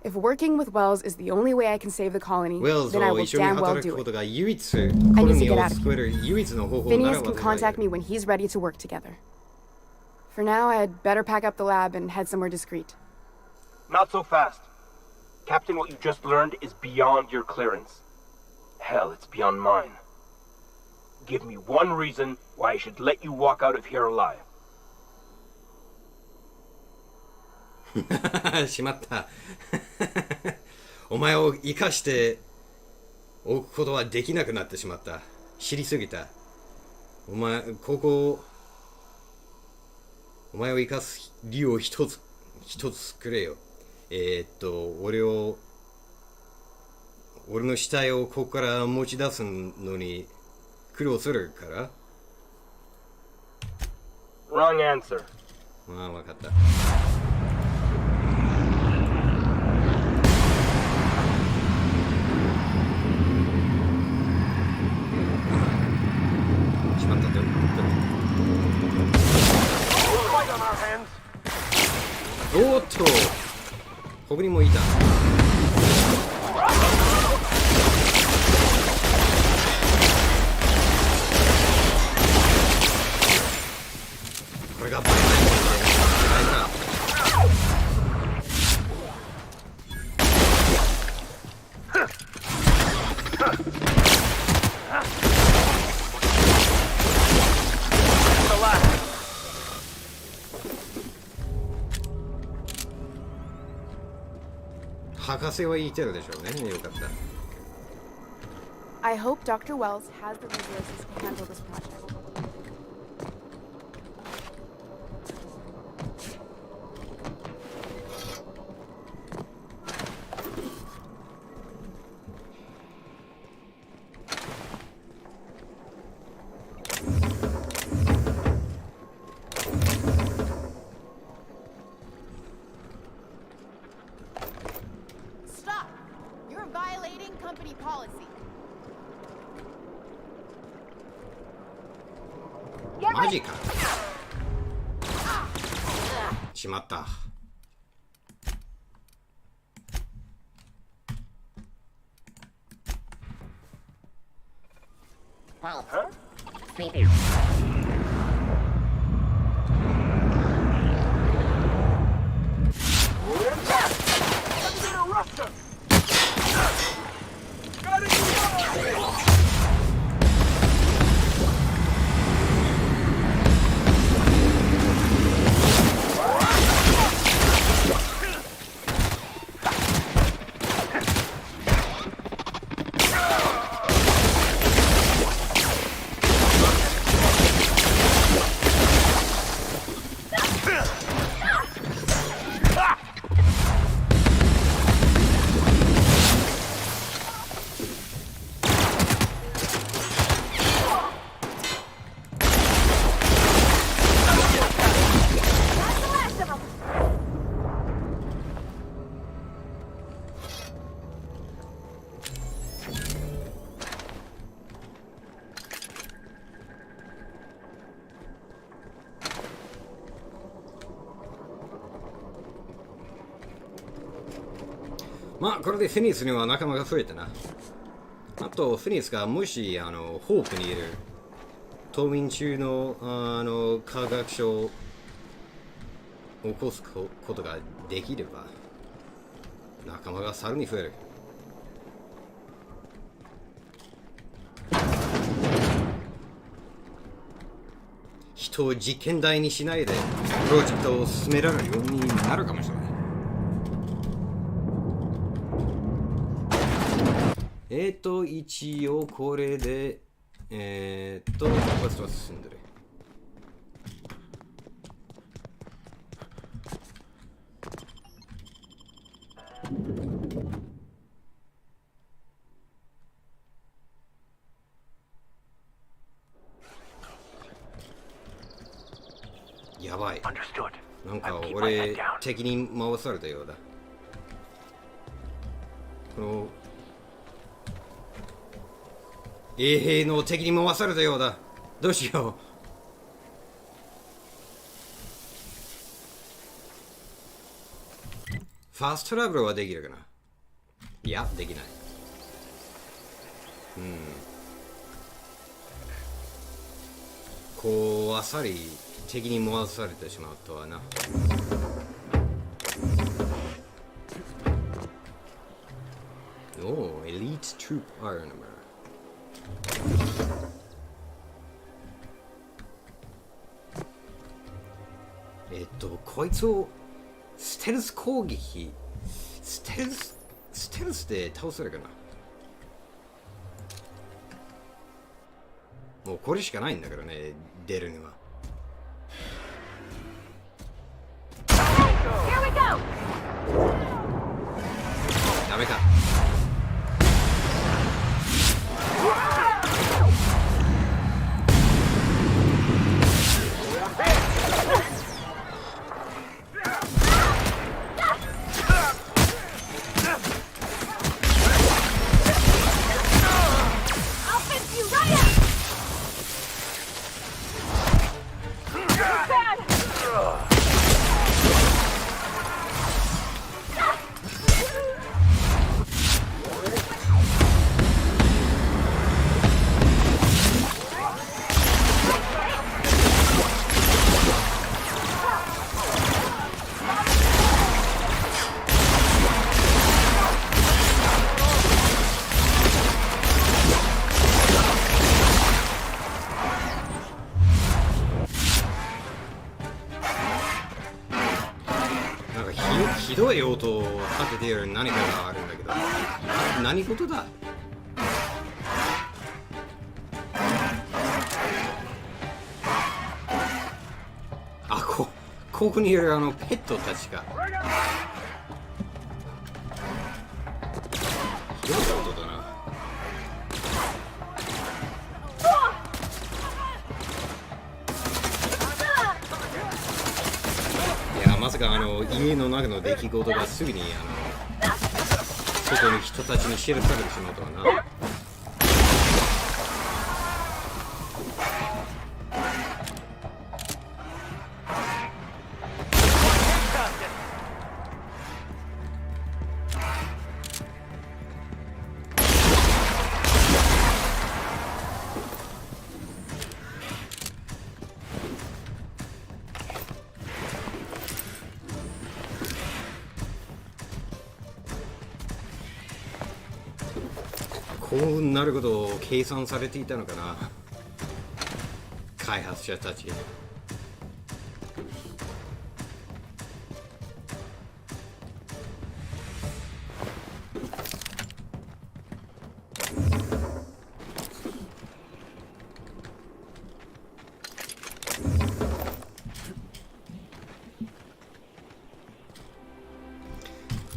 If working with Wells is the only way I can save the colony, then I will damn well do it. I need to get out of here. Phineas can contact me when he's ready to work together. For now, I'd better pack up the lab and head somewhere discreet. Not so fast. Captain, what you just learned is beyond your clearance. Hell, it's beyond mine. Give me one reason why I should let you walk out of here alive. しまった。お前を生かしておくことはできなくなってしまった。知りすぎた。お前を生かす理由を一つくれよ。俺の死体をここから持ち出すのに苦労するから。Wrong answer. まあ、わかった。おっと、ここにもいた。これがバイバイか。博士は言いてるでしょうね。よかった。I hope Dr. Wells has the resources to handle this project. マジか。しまった。Huh?まあこれでフェニスには仲間が増えたな。あとフェニスがもしホープにいる冬眠中の科学者を起こすことができれば仲間がさらに増える。人を実験台にしないでプロジェクトを進められるようになるかもしれない。一応これで突発は進んでる。やばい。なんか俺敵に回されたようだ。この衛兵の敵に回されたようだ。どうしよう。ファーストトラベルはできるかな。いや、できない。こうあっさり敵に回されてしまうとはな。おお、エリートトゥープアイアンマー。こいつをステルス攻撃、ステルスで倒せるかな。もうこれしかないんだからね、出るには。ダメか。ひどい音を立てている何かがあるんだけど、何事だ。ここにいるペットたちか。ひどい音だな。いや、まさか家の中の出来事がすぐに外に人たちに知らされてしまうとはな。こうなることを計算されていたのかな、開発者たち。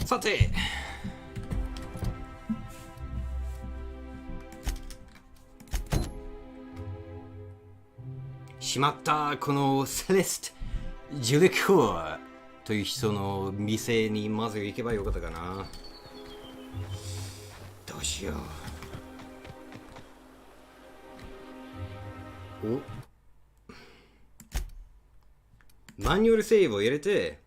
さて、しまった、このセレスト・ジュレコーという人の店にまず行けばよかったかな。どうしよう。お、マニュアルセーブを入れて、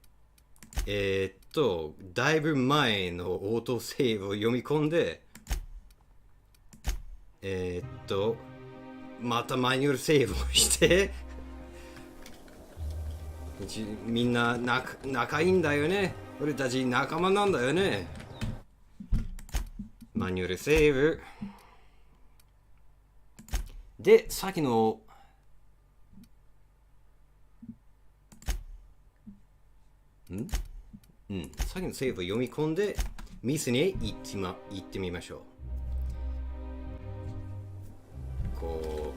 だいぶ前のオートセーブを読み込んで、またマニュアルセーブをしてみんな仲いいんだよね。俺たち仲間なんだよね。マニュアルセーブで、さっきのさっきのセーブを読み込んで店に行ってみましょう。こ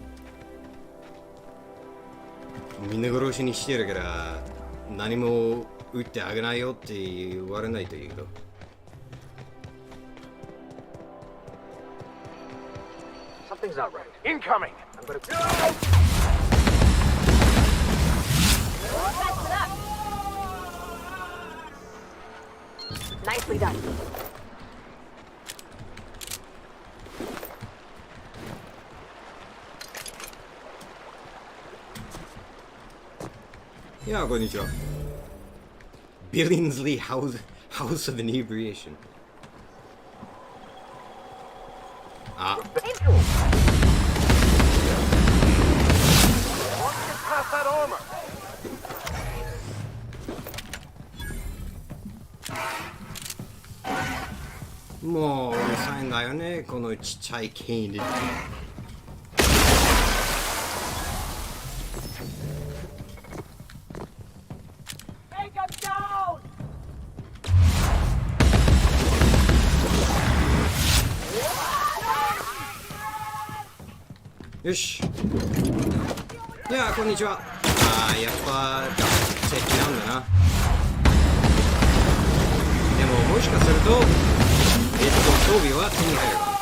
うみんな殺しにしてるから何も撃ってあげないよって言われないというと。Something's not right. Incoming! I'm gonna... Nicely done. Yeah, konnichiwa. Billingsley House of Inebriation. Ah. Pass that armor! もううるさいんだよね、このちっちゃいケインで。よし。いや、こんにちは。やっぱ敵なんだな。でももしかすると装備は手に入るかも。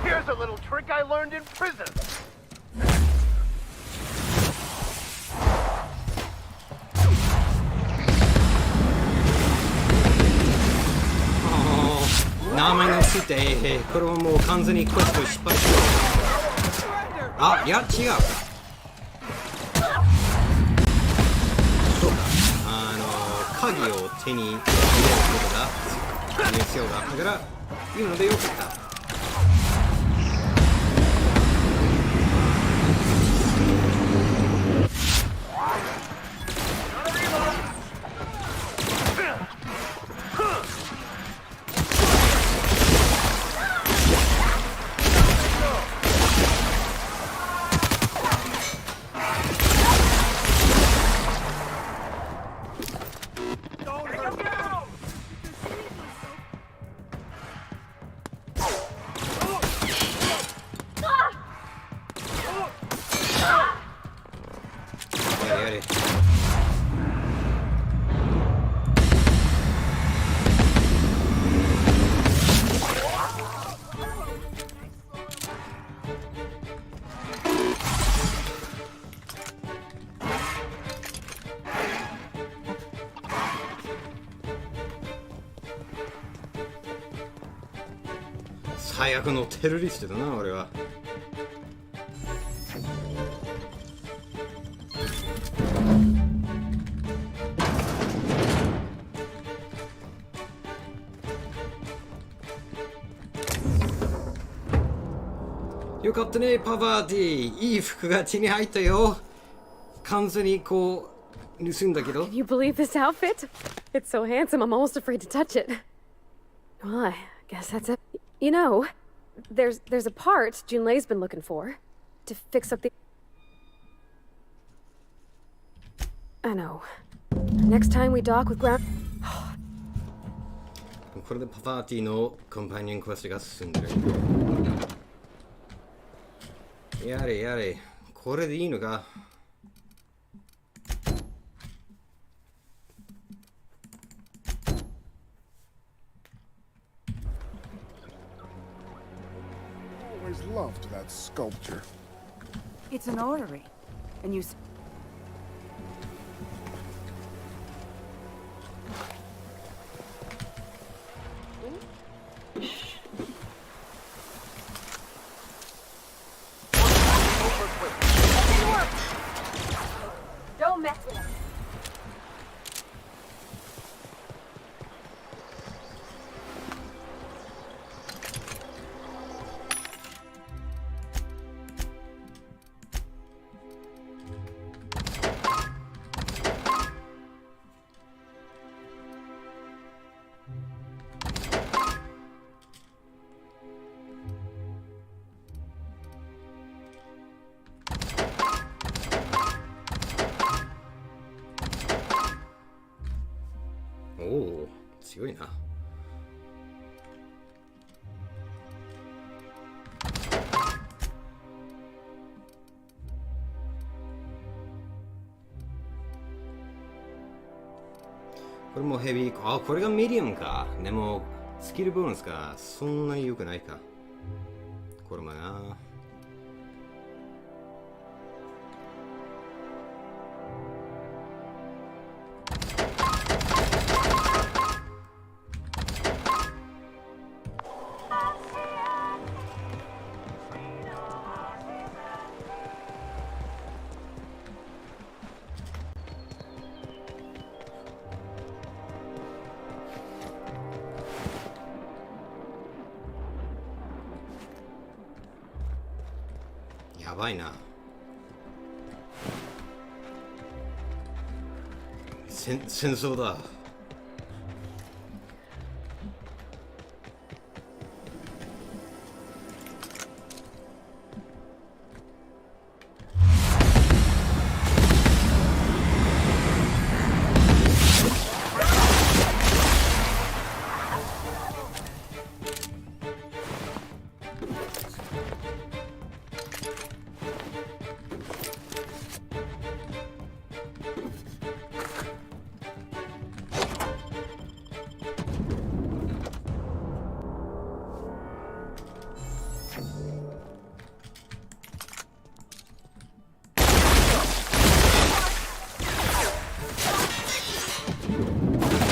Here's a little trick I learned in prison.ついて、これはもう完全にクエスト失敗してる。あ、いや違う。そうか、鍵を手に入れることが必要だったからいいのでよかった。最悪のテロリストだな、俺は。よかったね、パパーティー。いい服が手に入ったよ。完全にこう盗んだけど。Can you believe this outfit? It's so handsome, I'm almost afraid to touch it. Well, I guess that's it. You know, there's a part Junlei's been looking for to fix up the. I know. Next time we dock with ground. これでパパーティーのコンパニオンクエストが進んでる。やれやれ、これでいいのか。Always loved that sculpture. It's an orrery, and you. Don't mess with him.おお、強いな。これもヘビー。あ、これがミディアムか。でもスキルボーナスがそんなに良くないか。これもな。やばいな。戦争だ。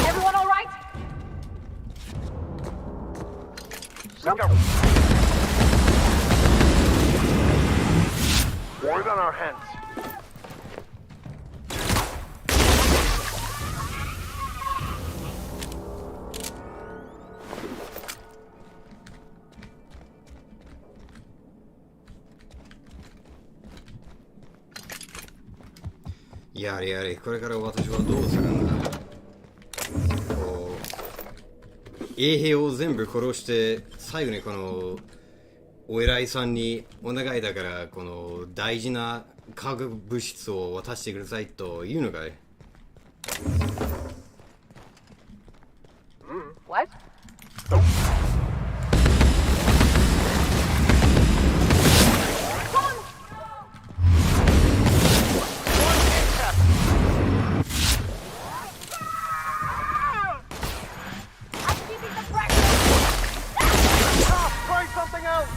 Everyone all right? More than our hands.やれやれ、これから私はどうするんだ。こう衛兵を全部殺して最後にこのお偉いさんにお願いだからこの大事な化学物質を渡してくださいと言うのかい。What? Try something else!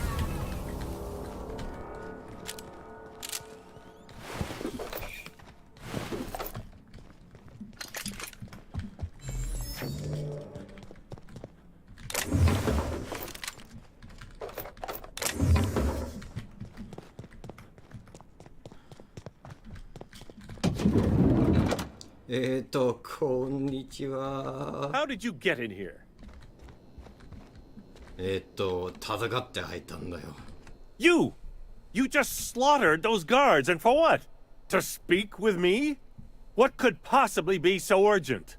こんにちは。 How did you get in here? 戦って入ったんだよ。You! You just slaughtered those guards, and for what? To speak with me? What could possibly be so urgent?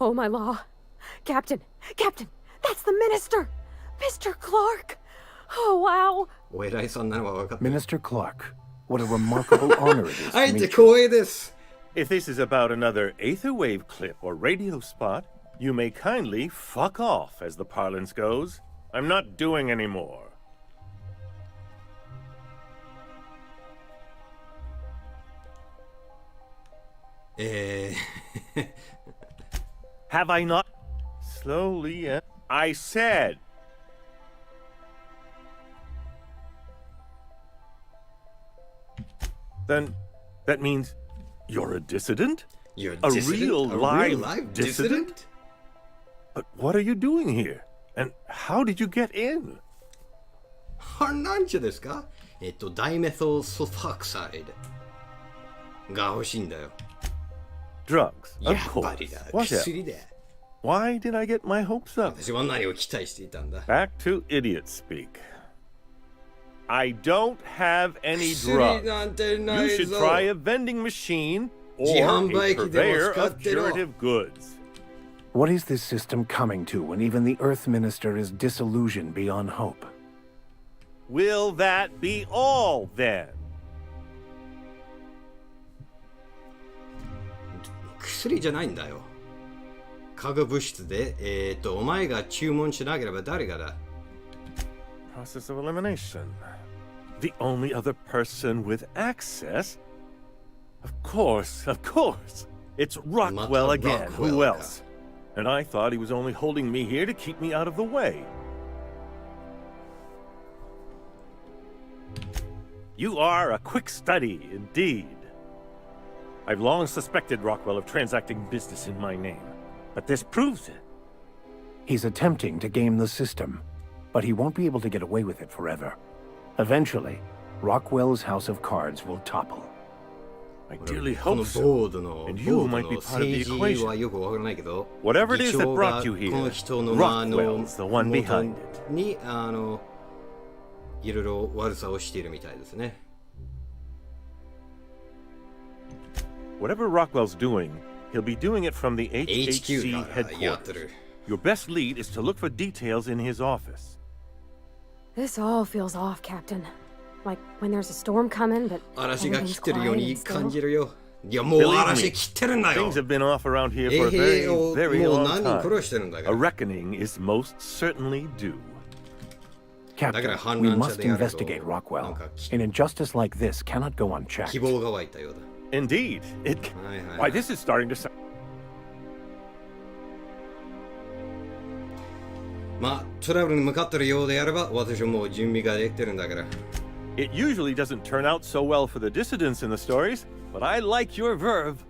Oh, my law. Captain, that's the minister! Mr. Clark! Oh, wow. Minister Clark, what a remarkable honor it is to meet you. If this is about another Aetherwave clip or radio spot, you may kindly fuck off, as the parlance goes. I'm not doing any more. Have I not? Slowly, I said. Then that means you're a dissident? You're a dissident? real live dissident? But what are you doing here? And how did you get in? なんちゅですかダイメソルソファクサイドが欲しいんだよ。Drugs, of やっぱ course. りだ。 What else? 薬だ。Why did I get my hopes up? 私は何を期待していたんだ。 Back to idiot speak. I don't have any 薬なん drugs. てな You い should ぞ。 try a vending machine 自 or 販売 a 機でも purveyor 使っ of てろ。 curative goods. What is this system coming to when even the Earth Minister is disillusioned beyond hope? Will that be all then? 薬じゃないんだよ。化学物質で、お前が注文しなければ誰がだ。 Process of elimination. The only other person with access? Of course. It's Rockwell again. Who else? And I thought he was only holding me here to keep me out of the way. You are a quick study, indeed. I've long suspected Rockwell of transacting business in my name, but this proves it. He's attempting to game the system, but he won't be able to get away with it forever. Eventually, Rockwell's house of cards will topple. I dearly hope so. And you might be part of the equation. Whatever it is that brought you here, Rockwell's the one behind it. にいろいろ悪さをしているみたいですね。 Whatever Rockwell's doing, he'll be doing it from the HHC headquarters. Your best lead is to look for details in his office. This all feels off, Captain. Like when there's a storm coming, but 嵐が来 everything's てるよう quiet に and 感 still. じるよ。いや、もう Believe 嵐 me, 来てるんだよ。 things have been off around here for a very, very もう long 何人 time. 殺してるんだか A ら。 reckoning is most certainly due. Captain, we must investigate Rockwell. An injustice like this cannot go unchecked. 希望が湧いたようだ。 Indeed, it. Why, this is starting to sound. まあ、トラブルに向かってるようであれば、私はもう準備ができてるんだから。 It usually doesn't turn out so well for the dissidents in the stories, but I like your verve.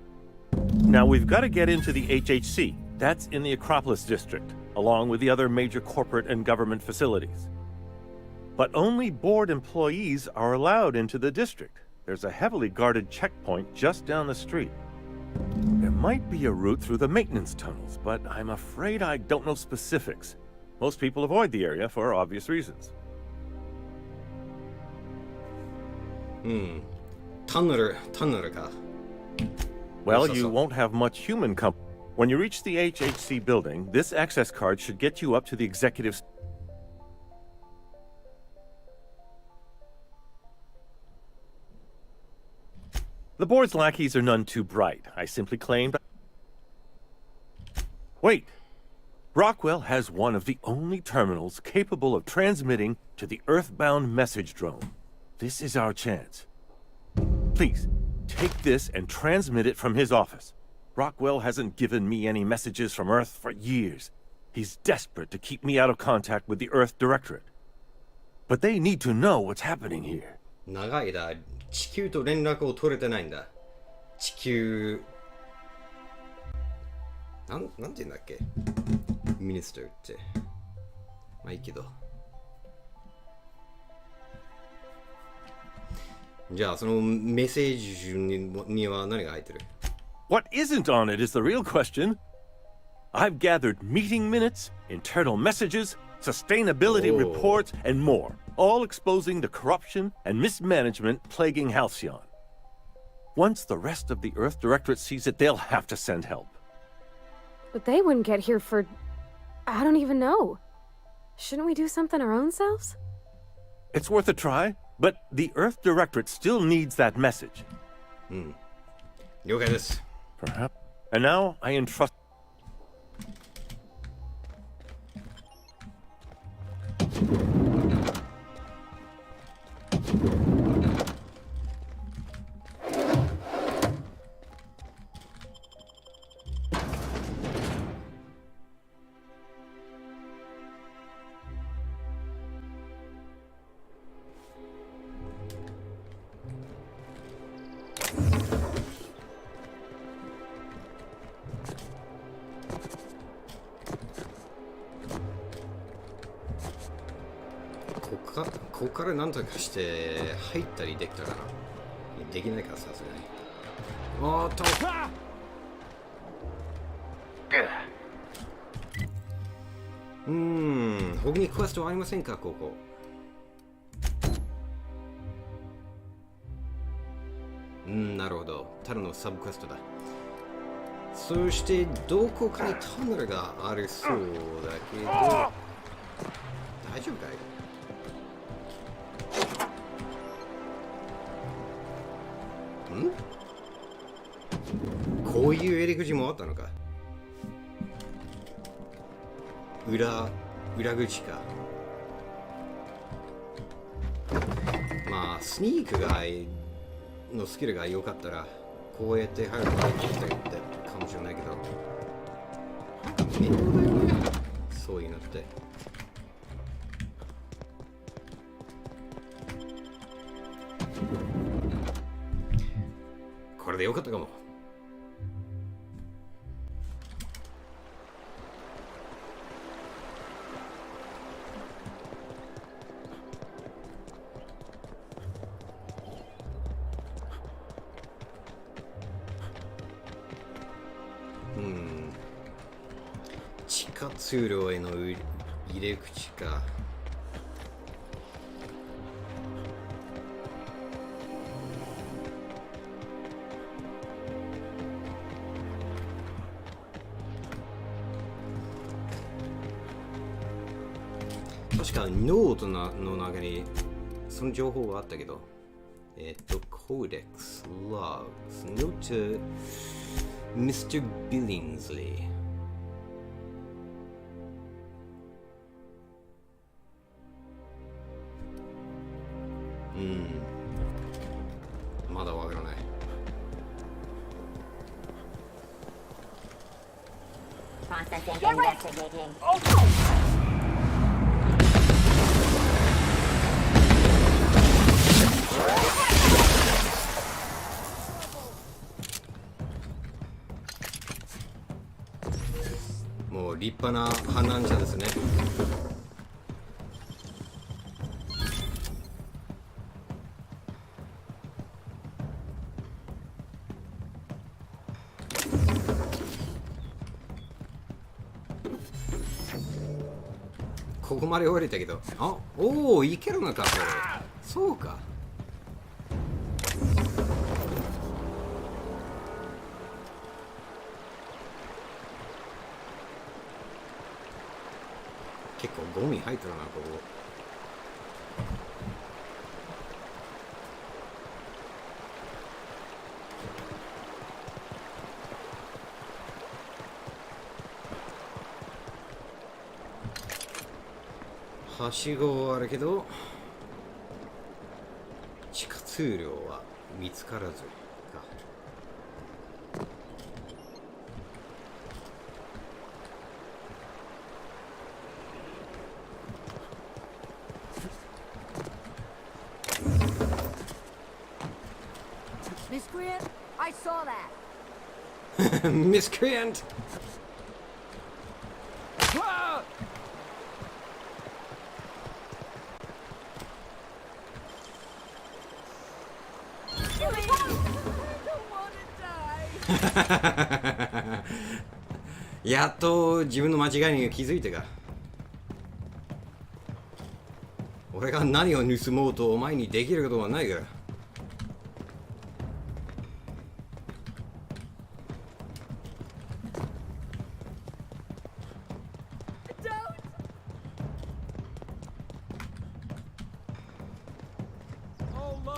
Now we've got to get into the HHC. That's in the Acropolis district, along with the other major corporate and government facilities. But only board employees are allowed into the district. There's a heavily guarded checkpoint just down the street. There might be a route through the maintenance tunnels, but I'm afraid I don't know specifics. Most people avoid the area for obvious reasons. タンネルか。 Well, you won't have much human company. When you reach the HHC building, this access card should get you up to the executive's. The board's lackeys are none too bright. I simply claimed. Wait. Rockwell has one of the only terminals capable of transmitting to the Earthbound message drone. This is our chance. Please, take this and transmit it from his office. Rockwell hasn't given me any messages from Earth for years. He's desperate to keep me out of contact with the Earth Directorate. But they need to know what's happening here. 長い間、地球と連絡を取れてないんだ。地球。なんて言うんだっけミニスターって。まあいいけど。じゃあそのメッセージには何が入ってる What isn't on it is the real question. I've gathered meeting minutes, internal messages, sustainability reports, and more, all exposing the corruption and mismanagement plaguing Halcyon. Once the rest of the Earth Directorate sees it, they'll have to send help. But they wouldn't get here for... I don't even know. Shouldn't we do something our own selves? It's worth a try, but the Earth Directorate still needs that message. You'll get this. Perhaps. And now I entrust...ここから何とかして入ったりできたかな。できないからさすがに。おーっと。他にクエストはありませんか、ここ。なるほど。ただのサブクエストだ。そしてどこかにトンネルがあるそうだけど、大丈夫かい？こういう入り口もあったのか。裏口か。まあスニークがのスキルが良かったらこうやって入ることができたかもしれないけど、なんか面倒だよね、そういうのって。これで良かったかも。地下通路への入り口か。確かノートの中にその情報があったけど、コーデックス、ログス、ノート、Mr. Billingsley。まだわからない。Processing, investigating. もう立派な反乱者ですね。ここまで降りたけど、おお、いけるのか、これ。そうか。結構ゴミ入ってるな、ここ。はしごはあるけど、地下通路は見つからずか。Miscreant, I saw that. Miscreant! やっと自分の間違いに気づいてか。俺が何を盗もうとお前にできることはないから。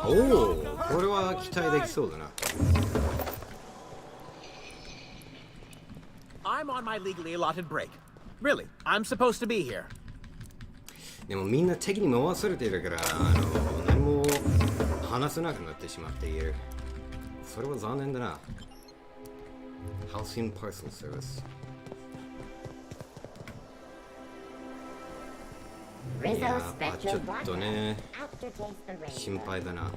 おお、これは期待できそうだな。I'm on my legally allotted break. Really, I'm supposed to be here. でもみんな敵に回されているから、何も話せなくなってしまっている。それは残念だな。Housing Parcel Service。いや、ちょっとね、心配だな。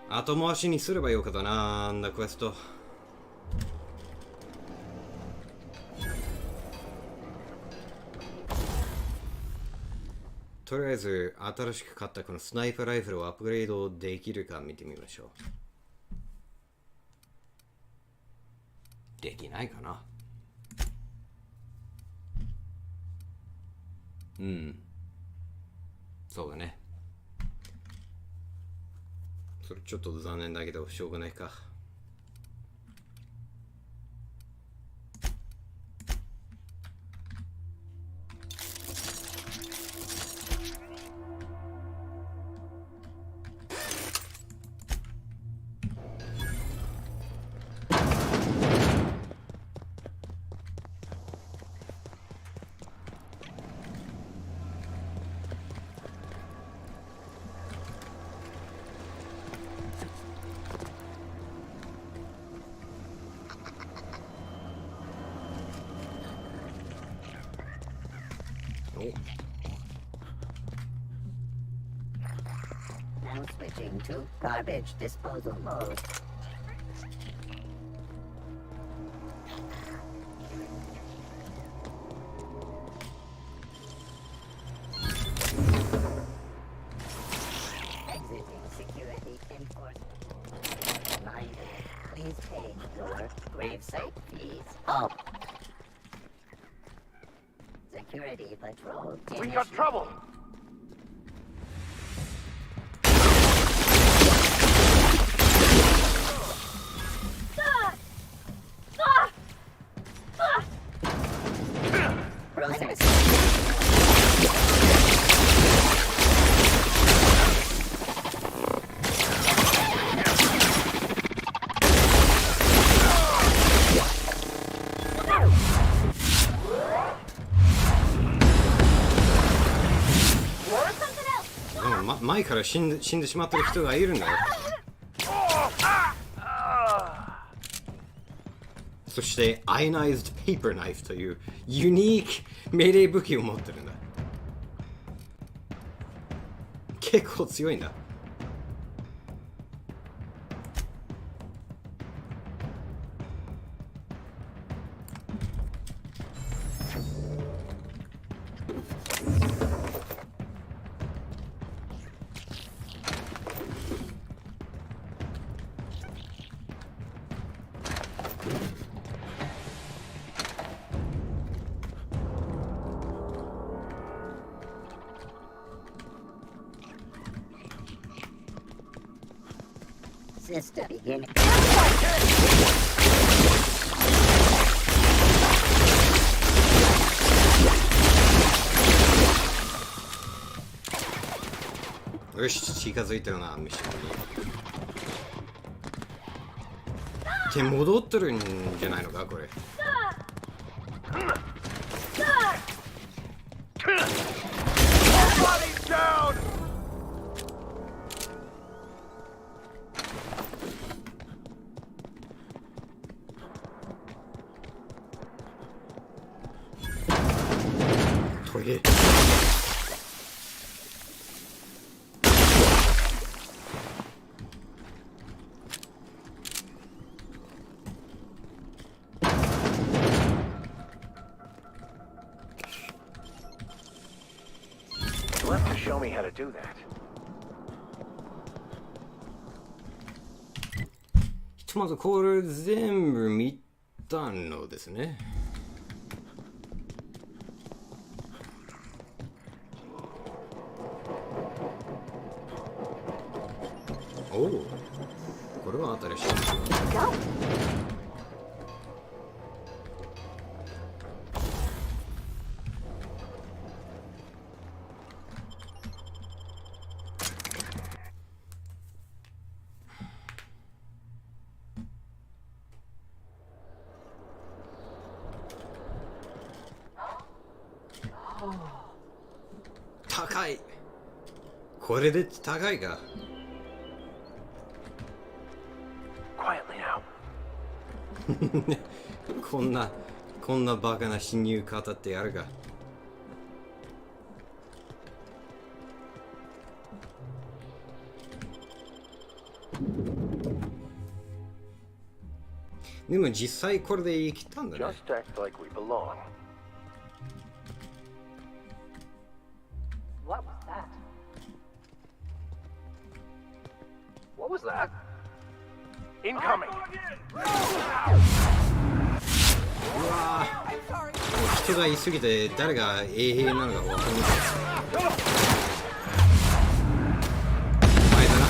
後回しにすればよかったな、あんなクエスト。とりあえず新しく買ったこのスナイパーライフルをアップグレードできるか見てみましょう。できないかな。うん。そうだね。それちょっと残念だけどしょうがないか。Now switching to garbage disposal mode. Exiting security enforcement. Reminder, please pay your gravesite fees. Oh. Security patrol. We got trouble! Oh, 前から死んでしまってる人がいるんだよ。そして、アイナイズドペーパーナイフというユニーク命令武器を持ってるんだ。結構強いんだ。System beginning. よし、近づいてるな、ミッションに。って戻ってるんじゃないのか、これ。トイレ。You'll have to show me how to do that. ひとまずこれ全部見暖炉ですね。おお、これは新しい。高い。これで高いか。こんなバカな侵入方ってあるか。でも実際これで生きたんだね。Just act like we belong. What was that? What was that? Incoming. うわぁ、人がいすぎて誰が衛兵なのか分かんない。前だな。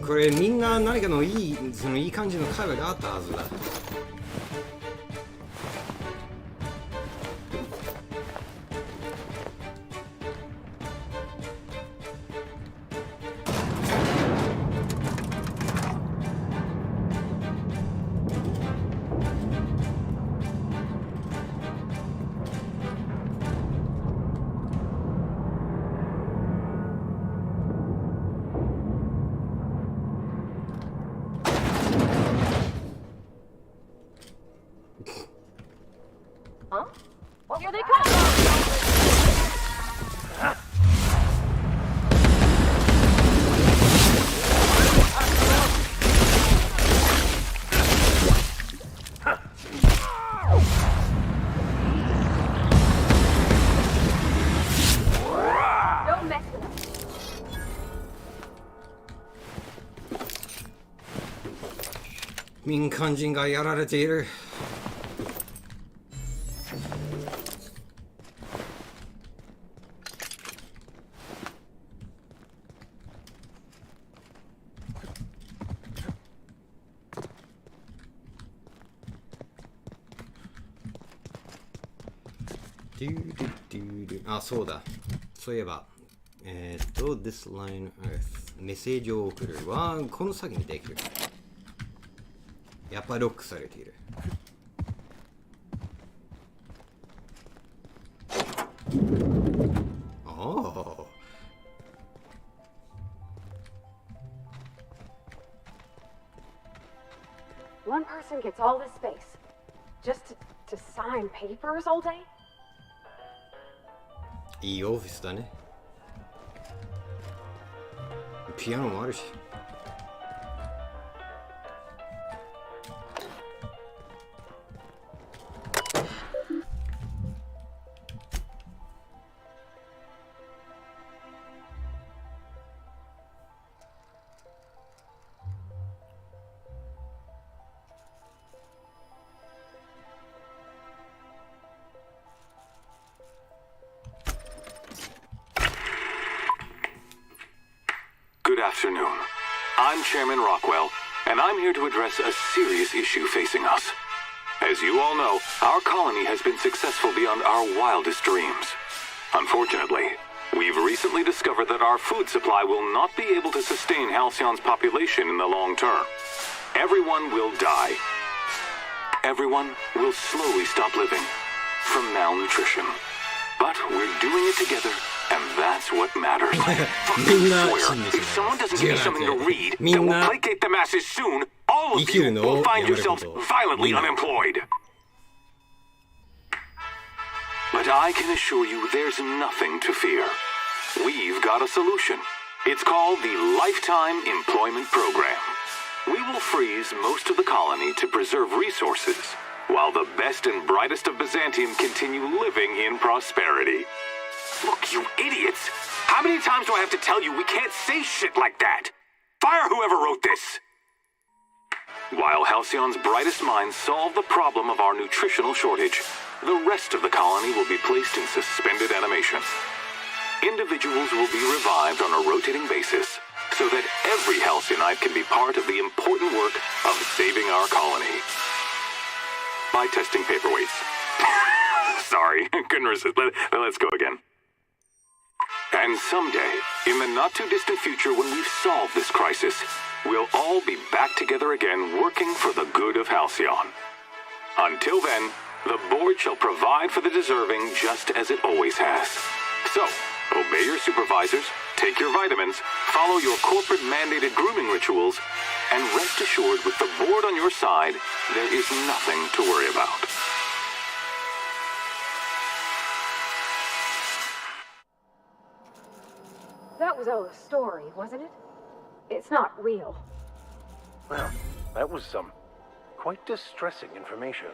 これみんな何かのいい感じの会話があったはずだ。Huh? Well, here they come! Don't mess with us. 民間人がやられている。あ、そうだ。そういえば、This line Earth メッセージを送るはこの先にできる。やっぱロックされている。ああ。One person gets all this space just to sign papers all day? いいオフィスだね。ピアノもあるし。Good afternoon. I'm Chairman Rockwell, and I'm here to address a serious issue facing us. As you all know, our colony has been successful beyond our wildest dreams. Unfortunately, we've recently discovered that our food supply will not be able to sustain Halcyon's population in the long term. Everyone will die. Everyone will slowly stop living from malnutrition. But we're doing it together, and that's what matters. If someone doesn't give you something to read that will placate the masses soon, all of you will find yourselves violently unemployed. But I can assure you there's nothing to fear. We've got a solution. It's called the Lifetime Employment Program. We will freeze most of the colony to preserve resources, while the best and brightest of Byzantium continue living in prosperity. Look, you idiots! How many times do I have to tell you we can't say shit like that? Fire whoever wrote this! While Halcyon's brightest minds solve the problem of our nutritional shortage, the rest of the colony will be placed in suspended animation. Individuals will be revived on a rotating basis, so that every Halcyonite can be part of the important work of saving our colony. By testing paperweights. Sorry, couldn't resist. Let's go again. And someday, in the not-too-distant future when we've solved this crisis, we'll all be back together again working for the good of Halcyon. Until then, the board shall provide for the deserving just as it always has. So, obey your supervisors, take your vitamins, follow your corporate-mandated grooming rituals, and rest assured with the board on your side, there is nothing to worry about. That was all a story, wasn't it? It's not real. Well, that was some quite distressing information.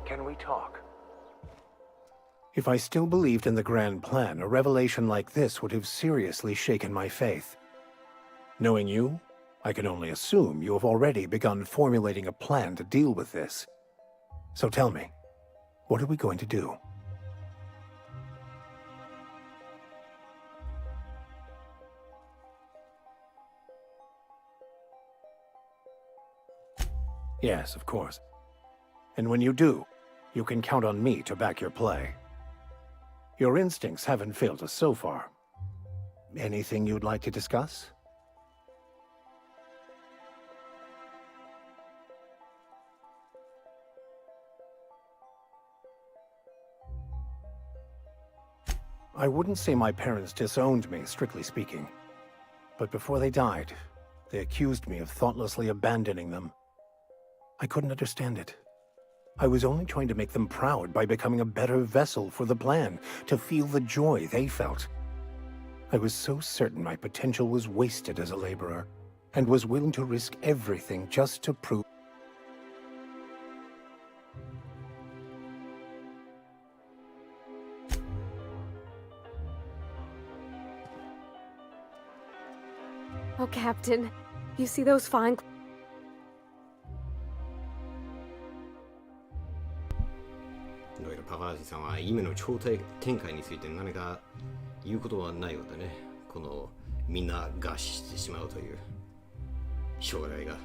Can we talk? If I still believed in the grand plan, a revelation like this would have seriously shaken my faith. Knowing you, I can only assume you have already begun formulating a plan to deal with this. So tell me, what are we going to do? Yes, of course. And when you do, you can count on me to back your play. Your instincts haven't failed us so far. Anything you'd like to discuss? I wouldn't say my parents disowned me, strictly speaking. But before they died, they accused me of thoughtlessly abandoning them. I couldn't understand it. I was only trying to make them proud by becoming a better vessel for the plan, to feel the joy they felt. I was so certain my potential was wasted as a laborer, and was willing to risk everything just to prove... Oh, Captain, you see those fine...パカージさんは夢の超展開について何か言うことはないようだね。このみんな餓死してしまうという将来が。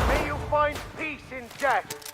May you find peace in death.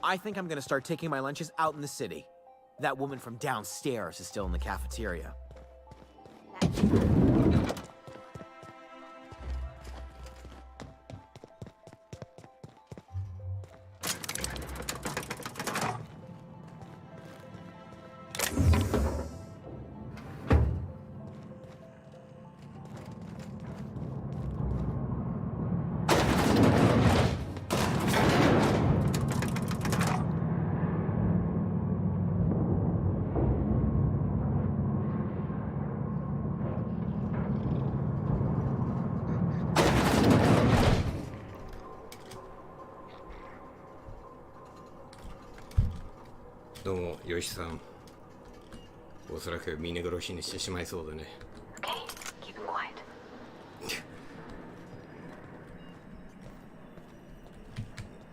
I think I'm gonna start taking my lunches out in the city. That woman from downstairs is still in the cafeteria.どうも、ヨシさん。おそらく皆殺しにしてしまいそうだね。Keep him quiet.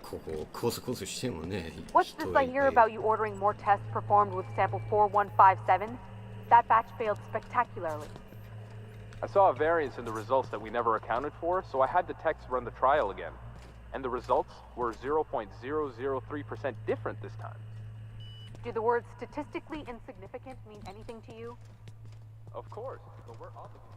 ここ、コースコースしてもね。 What's this I hear about you ordering more tests performed with sample 4157? That batch failed spectacularly. I saw a variance in the results that we never accounted for, so I had the techs run the trial again. And the results were 0.003% different this time. Do the words statistically insignificant mean anything to you? Of course, but we're obligated.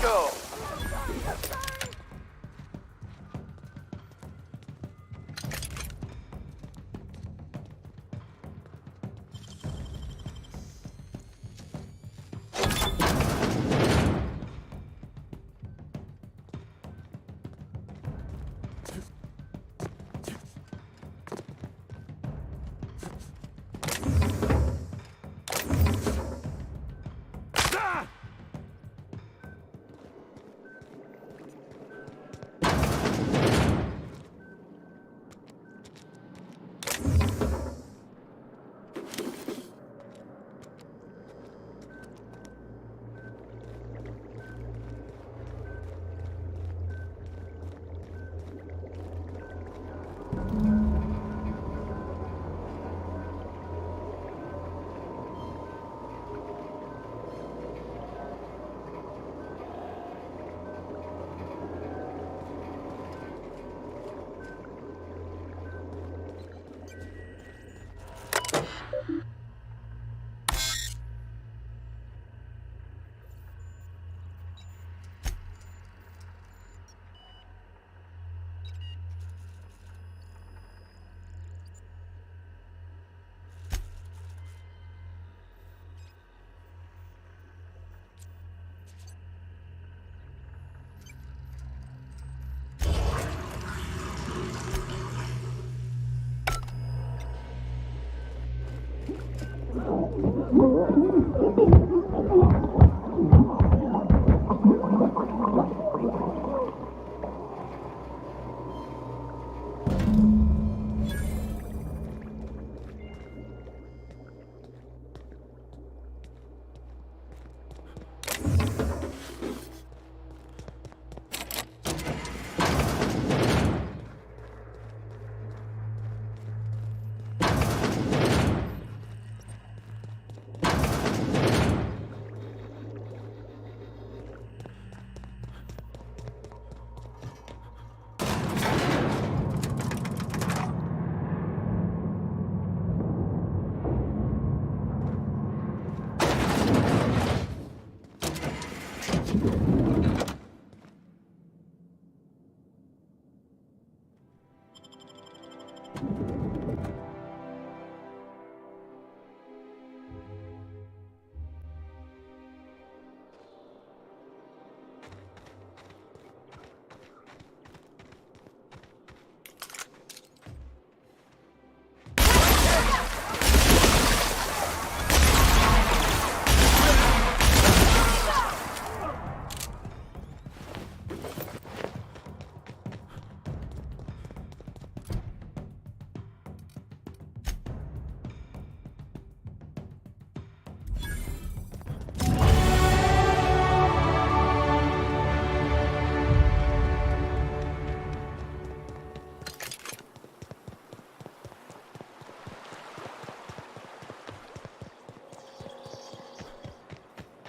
go!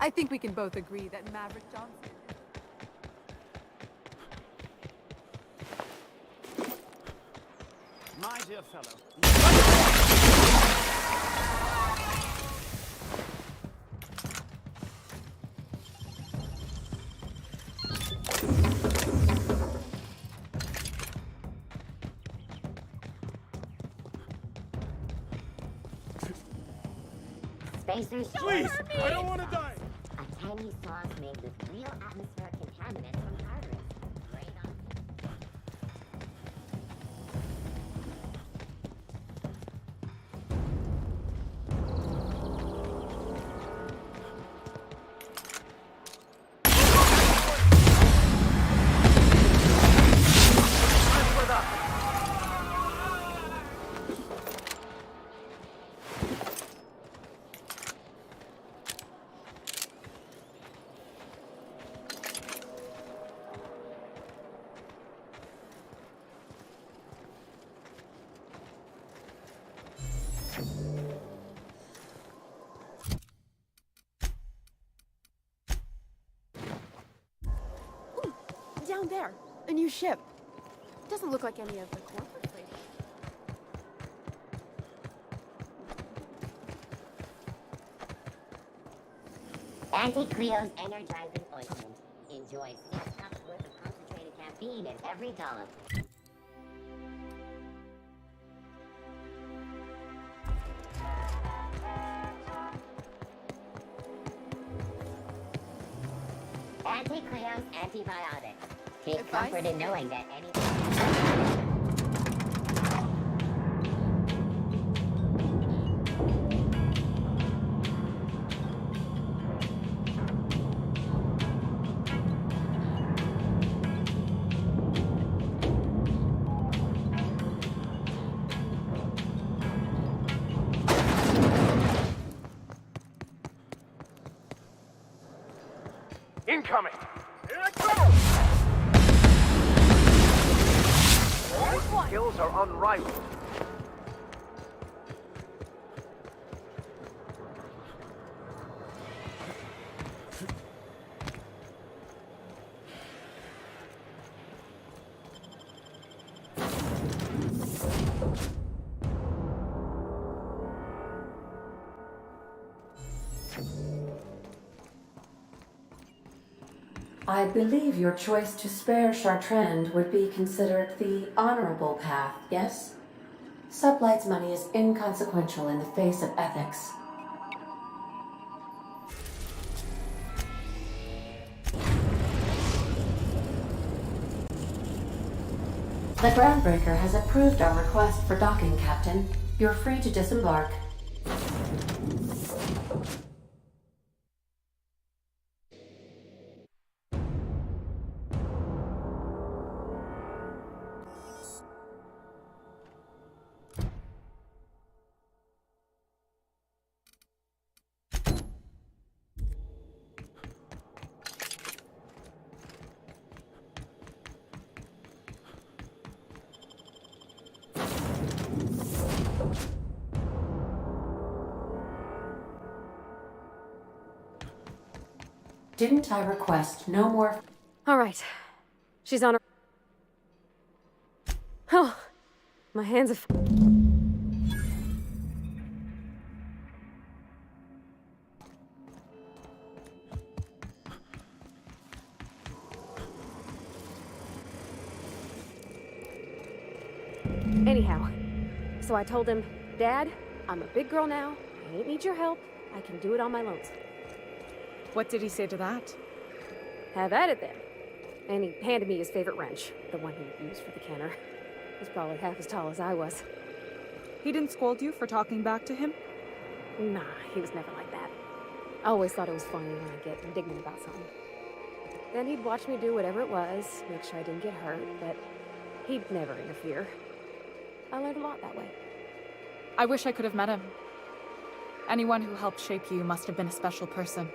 I think we can both agree that Maverick Johnson... My dear fellow. Spacers, Please, I don't want to die. A tiny sauce made with real atmospheric contaminants from Tartarus. Great on. Down there, a new ship. Doesn't look like any of the corporate ladies. Anti-Cleo's energizing ointment. Enjoy 6 cups worth of concentrated caffeine in every dollop. Anti-Cleo's antibiotics. Take comfort in knowing that any... Incoming! Here I go! Skills are unrivaled. I believe your choice to spare Chartrand would be considered the honorable path, yes? Sublight's money is inconsequential in the face of ethics. The Groundbreaker has approved our request for docking, Captain. You're free to disembark. Didn't I request no more? All right. She's on her... Oh, my hands are... Anyhow, so I told him, Dad, I'm a big girl now. I ain't need your help. I can do it on my lonesome. What did he say to that? Have at it then. And he handed me his favorite wrench, the one he used for the canner. He's probably half as tall as I was. He didn't scold you for talking back to him? Nah, he was never like that. I always thought it was funny when I get indignant about something. Then he'd watch me do whatever it was, make sure I didn't get hurt, but he'd never interfere. I learned a lot that way. I wish I could have met him. Anyone who helped shape you must have been a special person.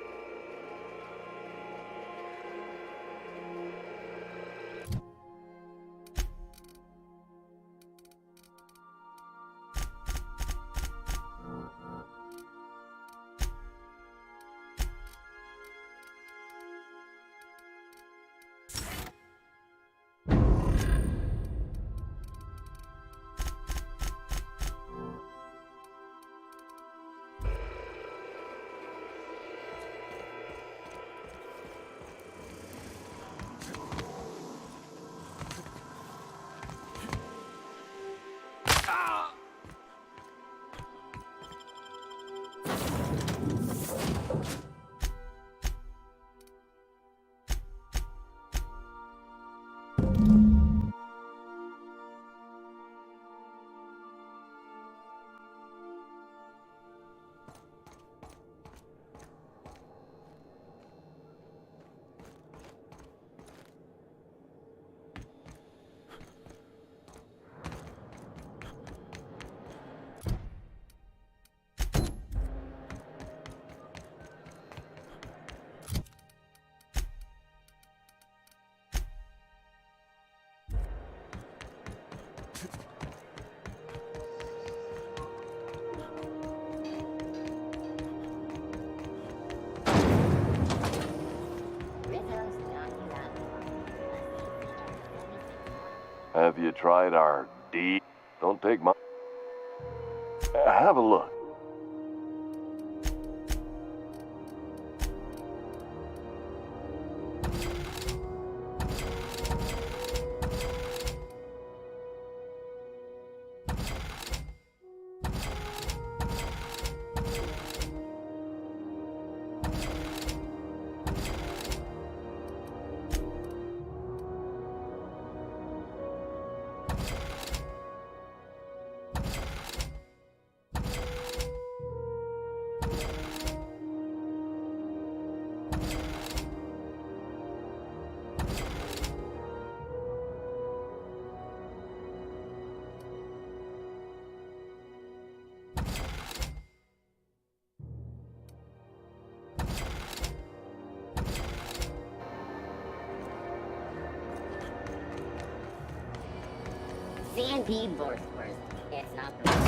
Have you tried our D? Don't take my... Have a look. CNP Borsworth. It's not the Borsworth.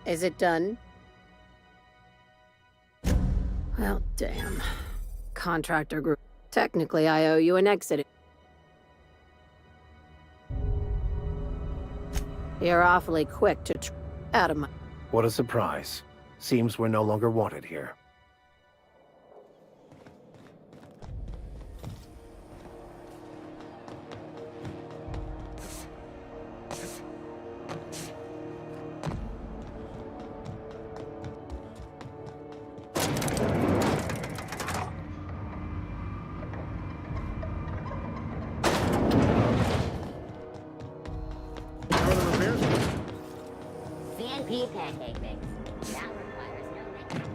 Is it done? Well, damn. Contractor group. Technically, I owe you an exit. You're awfully quick to out of my... What a surprise. Seems we're no longer wanted here. CNP pancake mix. That requires no making.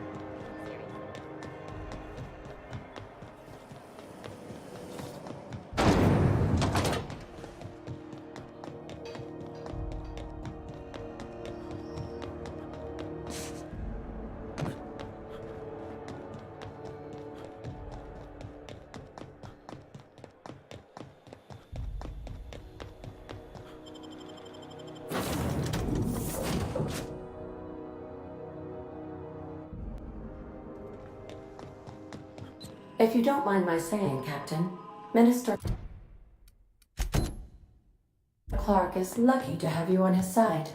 If you don't mind my saying, Captain, Minister Clark is lucky to have you on his side.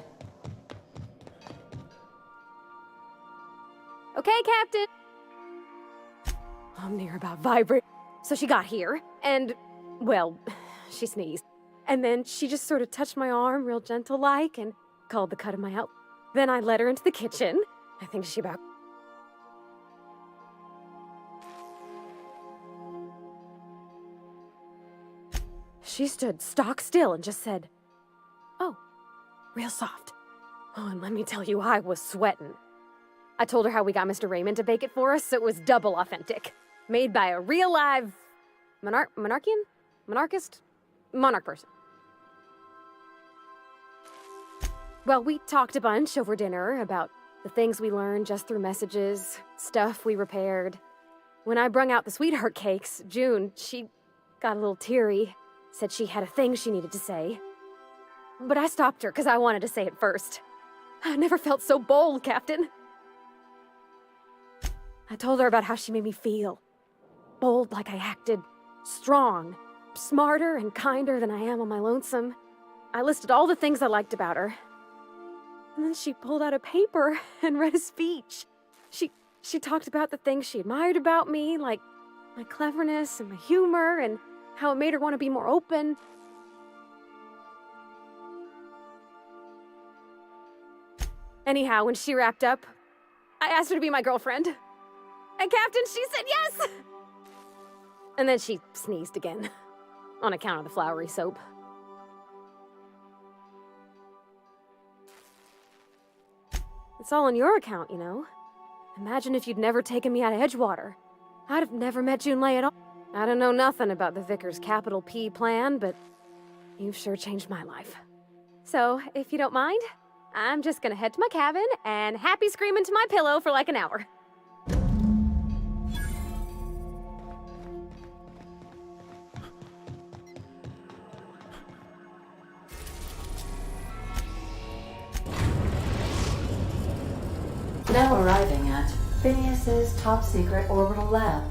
Okay, Captain. I'm near about vibrate. So she got here, and, well, she sneezed. And then she just sort of touched my arm real gentle-like and called the cut of my out. Then I led her into the kitchen. I think she about... She stood stock still and just said, "Oh, real soft." Oh, and let me tell you, I was sweating. I told her how we got Mr. Raymond to bake it for us, so it was double authentic. Made by a real live... monarch person. Well, we talked a bunch over dinner about the things we learned just through messages, stuff we repaired. When I brung out the sweetheart cakes, June, she got a little teary. Said she had a thing she needed to say. But I stopped her because I wanted to say it first. I never felt so bold, Captain. I told her about how she made me feel. Bold like I acted. Strong. Smarter and kinder than I am on my lonesome. I listed all the things I liked about her. And then she pulled out a paper and read a speech. She talked about the things she admired about me, like my cleverness and my humor, and how it made her want to be more open. Anyhow, when she wrapped up, I asked her to be my girlfriend. And Captain, she said yes! And then she sneezed again, on account of the flowery soap. It's all on your account, you know. Imagine if you'd never taken me out of Edgewater. I'd have never met Junlei at all. I don't know nothing about the Vicar's capital P plan, but you've sure changed my life. So, if you don't mind, I'm just gonna head to my cabin and happy scream into my pillow for like an hour. Now arriving at Phineas's top-secret orbital lab.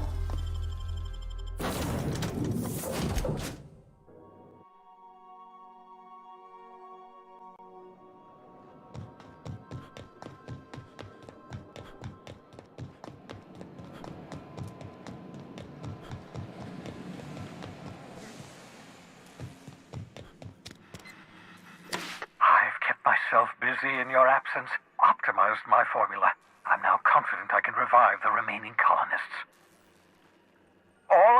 I've kept myself busy in your absence, optimized my formula. I'm now confident I can revive the remaining colonists. All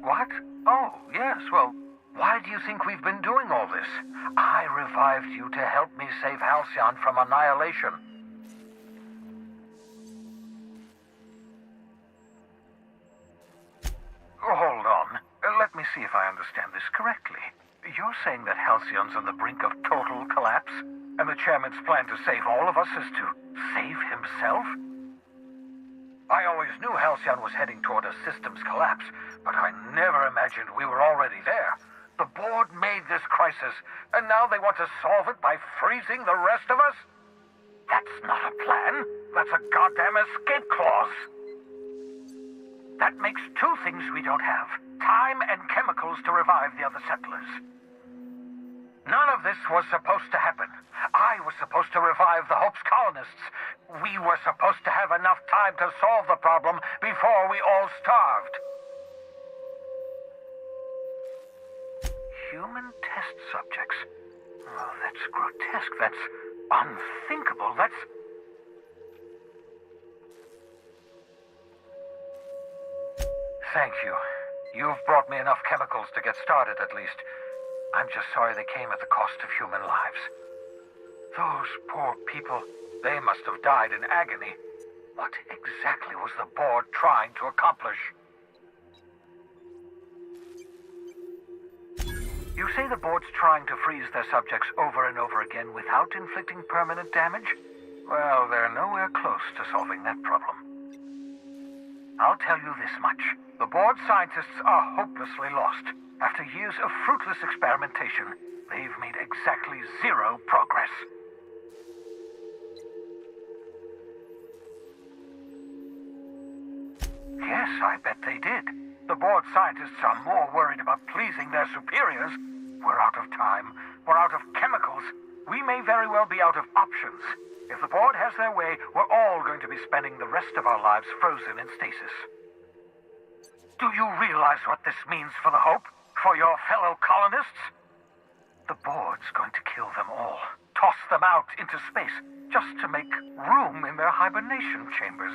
What? Oh, yes, well, why do you think we've been doing all this? I revived you to help me save Halcyon from annihilation. Hold on. Let me see if I understand this correctly. You're saying that Halcyon's on the brink of total collapse, and the chairman's plan to save all of us is to save himself? I always knew Halcyon was heading toward a systems collapse, but I never imagined we were already there. The board made this crisis, and now they want to solve it by freezing the rest of us? That's not a plan. That's a goddamn escape clause. That makes two things we don't have: time and chemicals to revive the other settlers. None of this was supposed to happen. I was supposed to revive the Hope's colonists. We were supposed to have enough time to solve the problem before we all starved. Human test subjects? Oh, that's grotesque. That's unthinkable. That's... Thank you. You've brought me enough chemicals to get started, at least. I'm just sorry they came at the cost of human lives. Those poor people, they must have died in agony. What exactly was the board trying to accomplish? You say the board's trying to freeze their subjects over and over again without inflicting permanent damage? Well, they're nowhere close to solving that problem. I'll tell you this much. The board scientists are hopelessly lost. After years of fruitless experimentation, they've made exactly zero progress. Yes, I bet they did. The board scientists are more worried about pleasing their superiors. We're out of time. We're out of chemicals. We may very well be out of options. If the board has their way, we're all going to be spending the rest of our lives frozen in stasis. Do you realize what this means for the Hope? For your fellow colonists? The board's going to kill them all. Toss them out into space, just to make room in their hibernation chambers.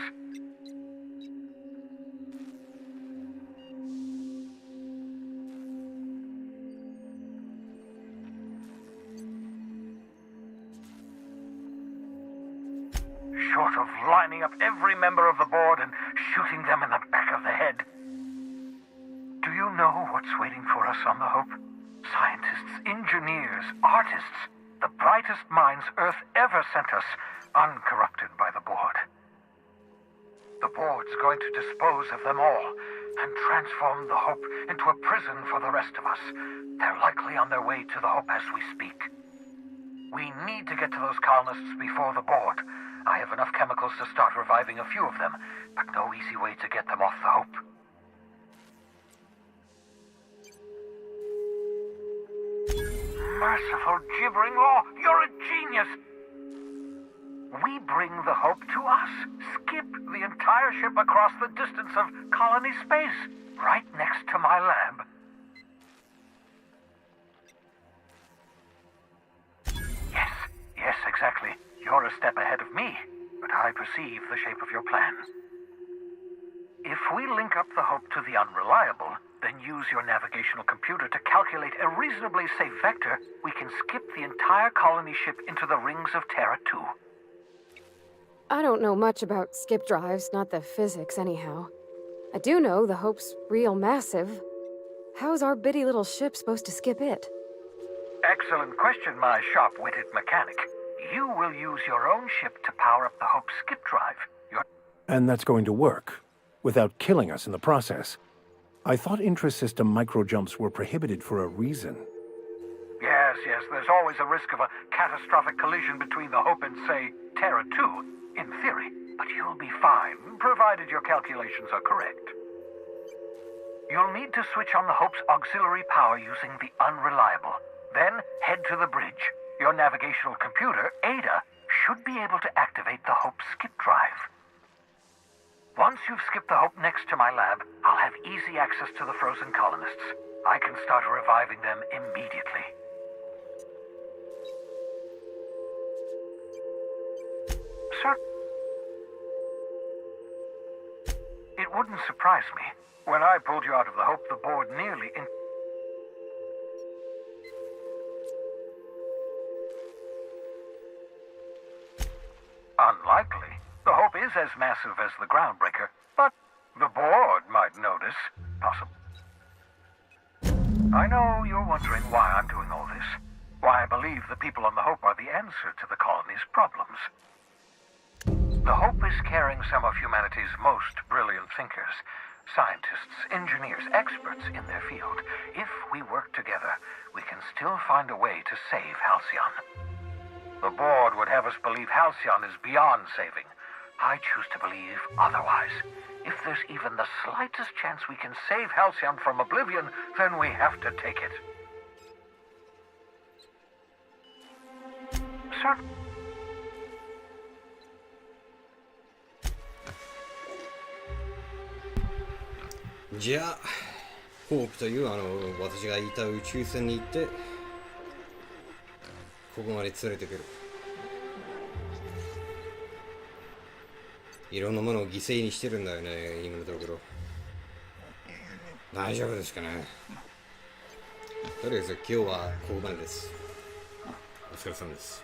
Short of lining up every member of the board and shooting them in the back of the head. Do you know what's waiting for us on the Hope? Scientists, engineers, artists, the brightest minds Earth ever sent us, uncorrupted by the board. The board's going to dispose of them all and transform the Hope into a prison for the rest of us. They're likely on their way to the Hope as we speak. We need to get to those colonists before the board. I have enough chemicals to start reviving a few of them, but no easy way to get them off the Hope. Merciful gibbering law, you're a genius! We bring the Hope to us. Skip the entire ship across the distance of colony space, right next to my lab. Yes, exactly. You're a step ahead of me, but I perceive the shape of your plan. If we link up the Hope to the Unreliable, then use your navigational computer to calculate a reasonably safe vector, we can skip the entire colony ship into the rings of Terra 2. I don't know much about skip drives, not the physics anyhow. I do know the Hope's real massive. How's our bitty little ship supposed to skip it? Excellent question, my sharp-witted mechanic. You will use your own ship to power up the Hope's skip drive. And that's going to work, without killing us in the process. I thought intra-system micro-jumps were prohibited for a reason. Yes, there's always a risk of a catastrophic collision between the Hope and, say, Terra 2, in theory. But you'll be fine, provided your calculations are correct. You'll need to switch on the Hope's auxiliary power using the Unreliable. Then head to the bridge. Your navigational computer, Ada, should be able to activate the Hope's skip drive. Once you've skipped the Hope next to my lab, I'll have easy access to the frozen colonists. I can start reviving them immediately. Sir, it wouldn't surprise me. When I pulled you out of the Hope, the board nearly Unlikely. The Hope is as massive as the Groundbreaker, but the board might notice. Possible. I know you're wondering why I'm doing all this. Why I believe the people on the Hope are the answer to the colony's problems. The Hope is carrying some of humanity's most brilliant thinkers, scientists, engineers, experts in their field. If we work together, we can still find a way to save Halcyon. The board would have us believe Halcyon is beyond saving. I choose to believe otherwise. If there's even the slightest chance we can save Halcyon from oblivion, then we have to take it. Sir? じゃあ、ホープという私がいた宇宙船に行って、ここまで連れてくる。いろんなものを犠牲にしてるんだよね、今のところ。大丈夫ですかね。とりあえず今日はここまでです。お疲れ様です。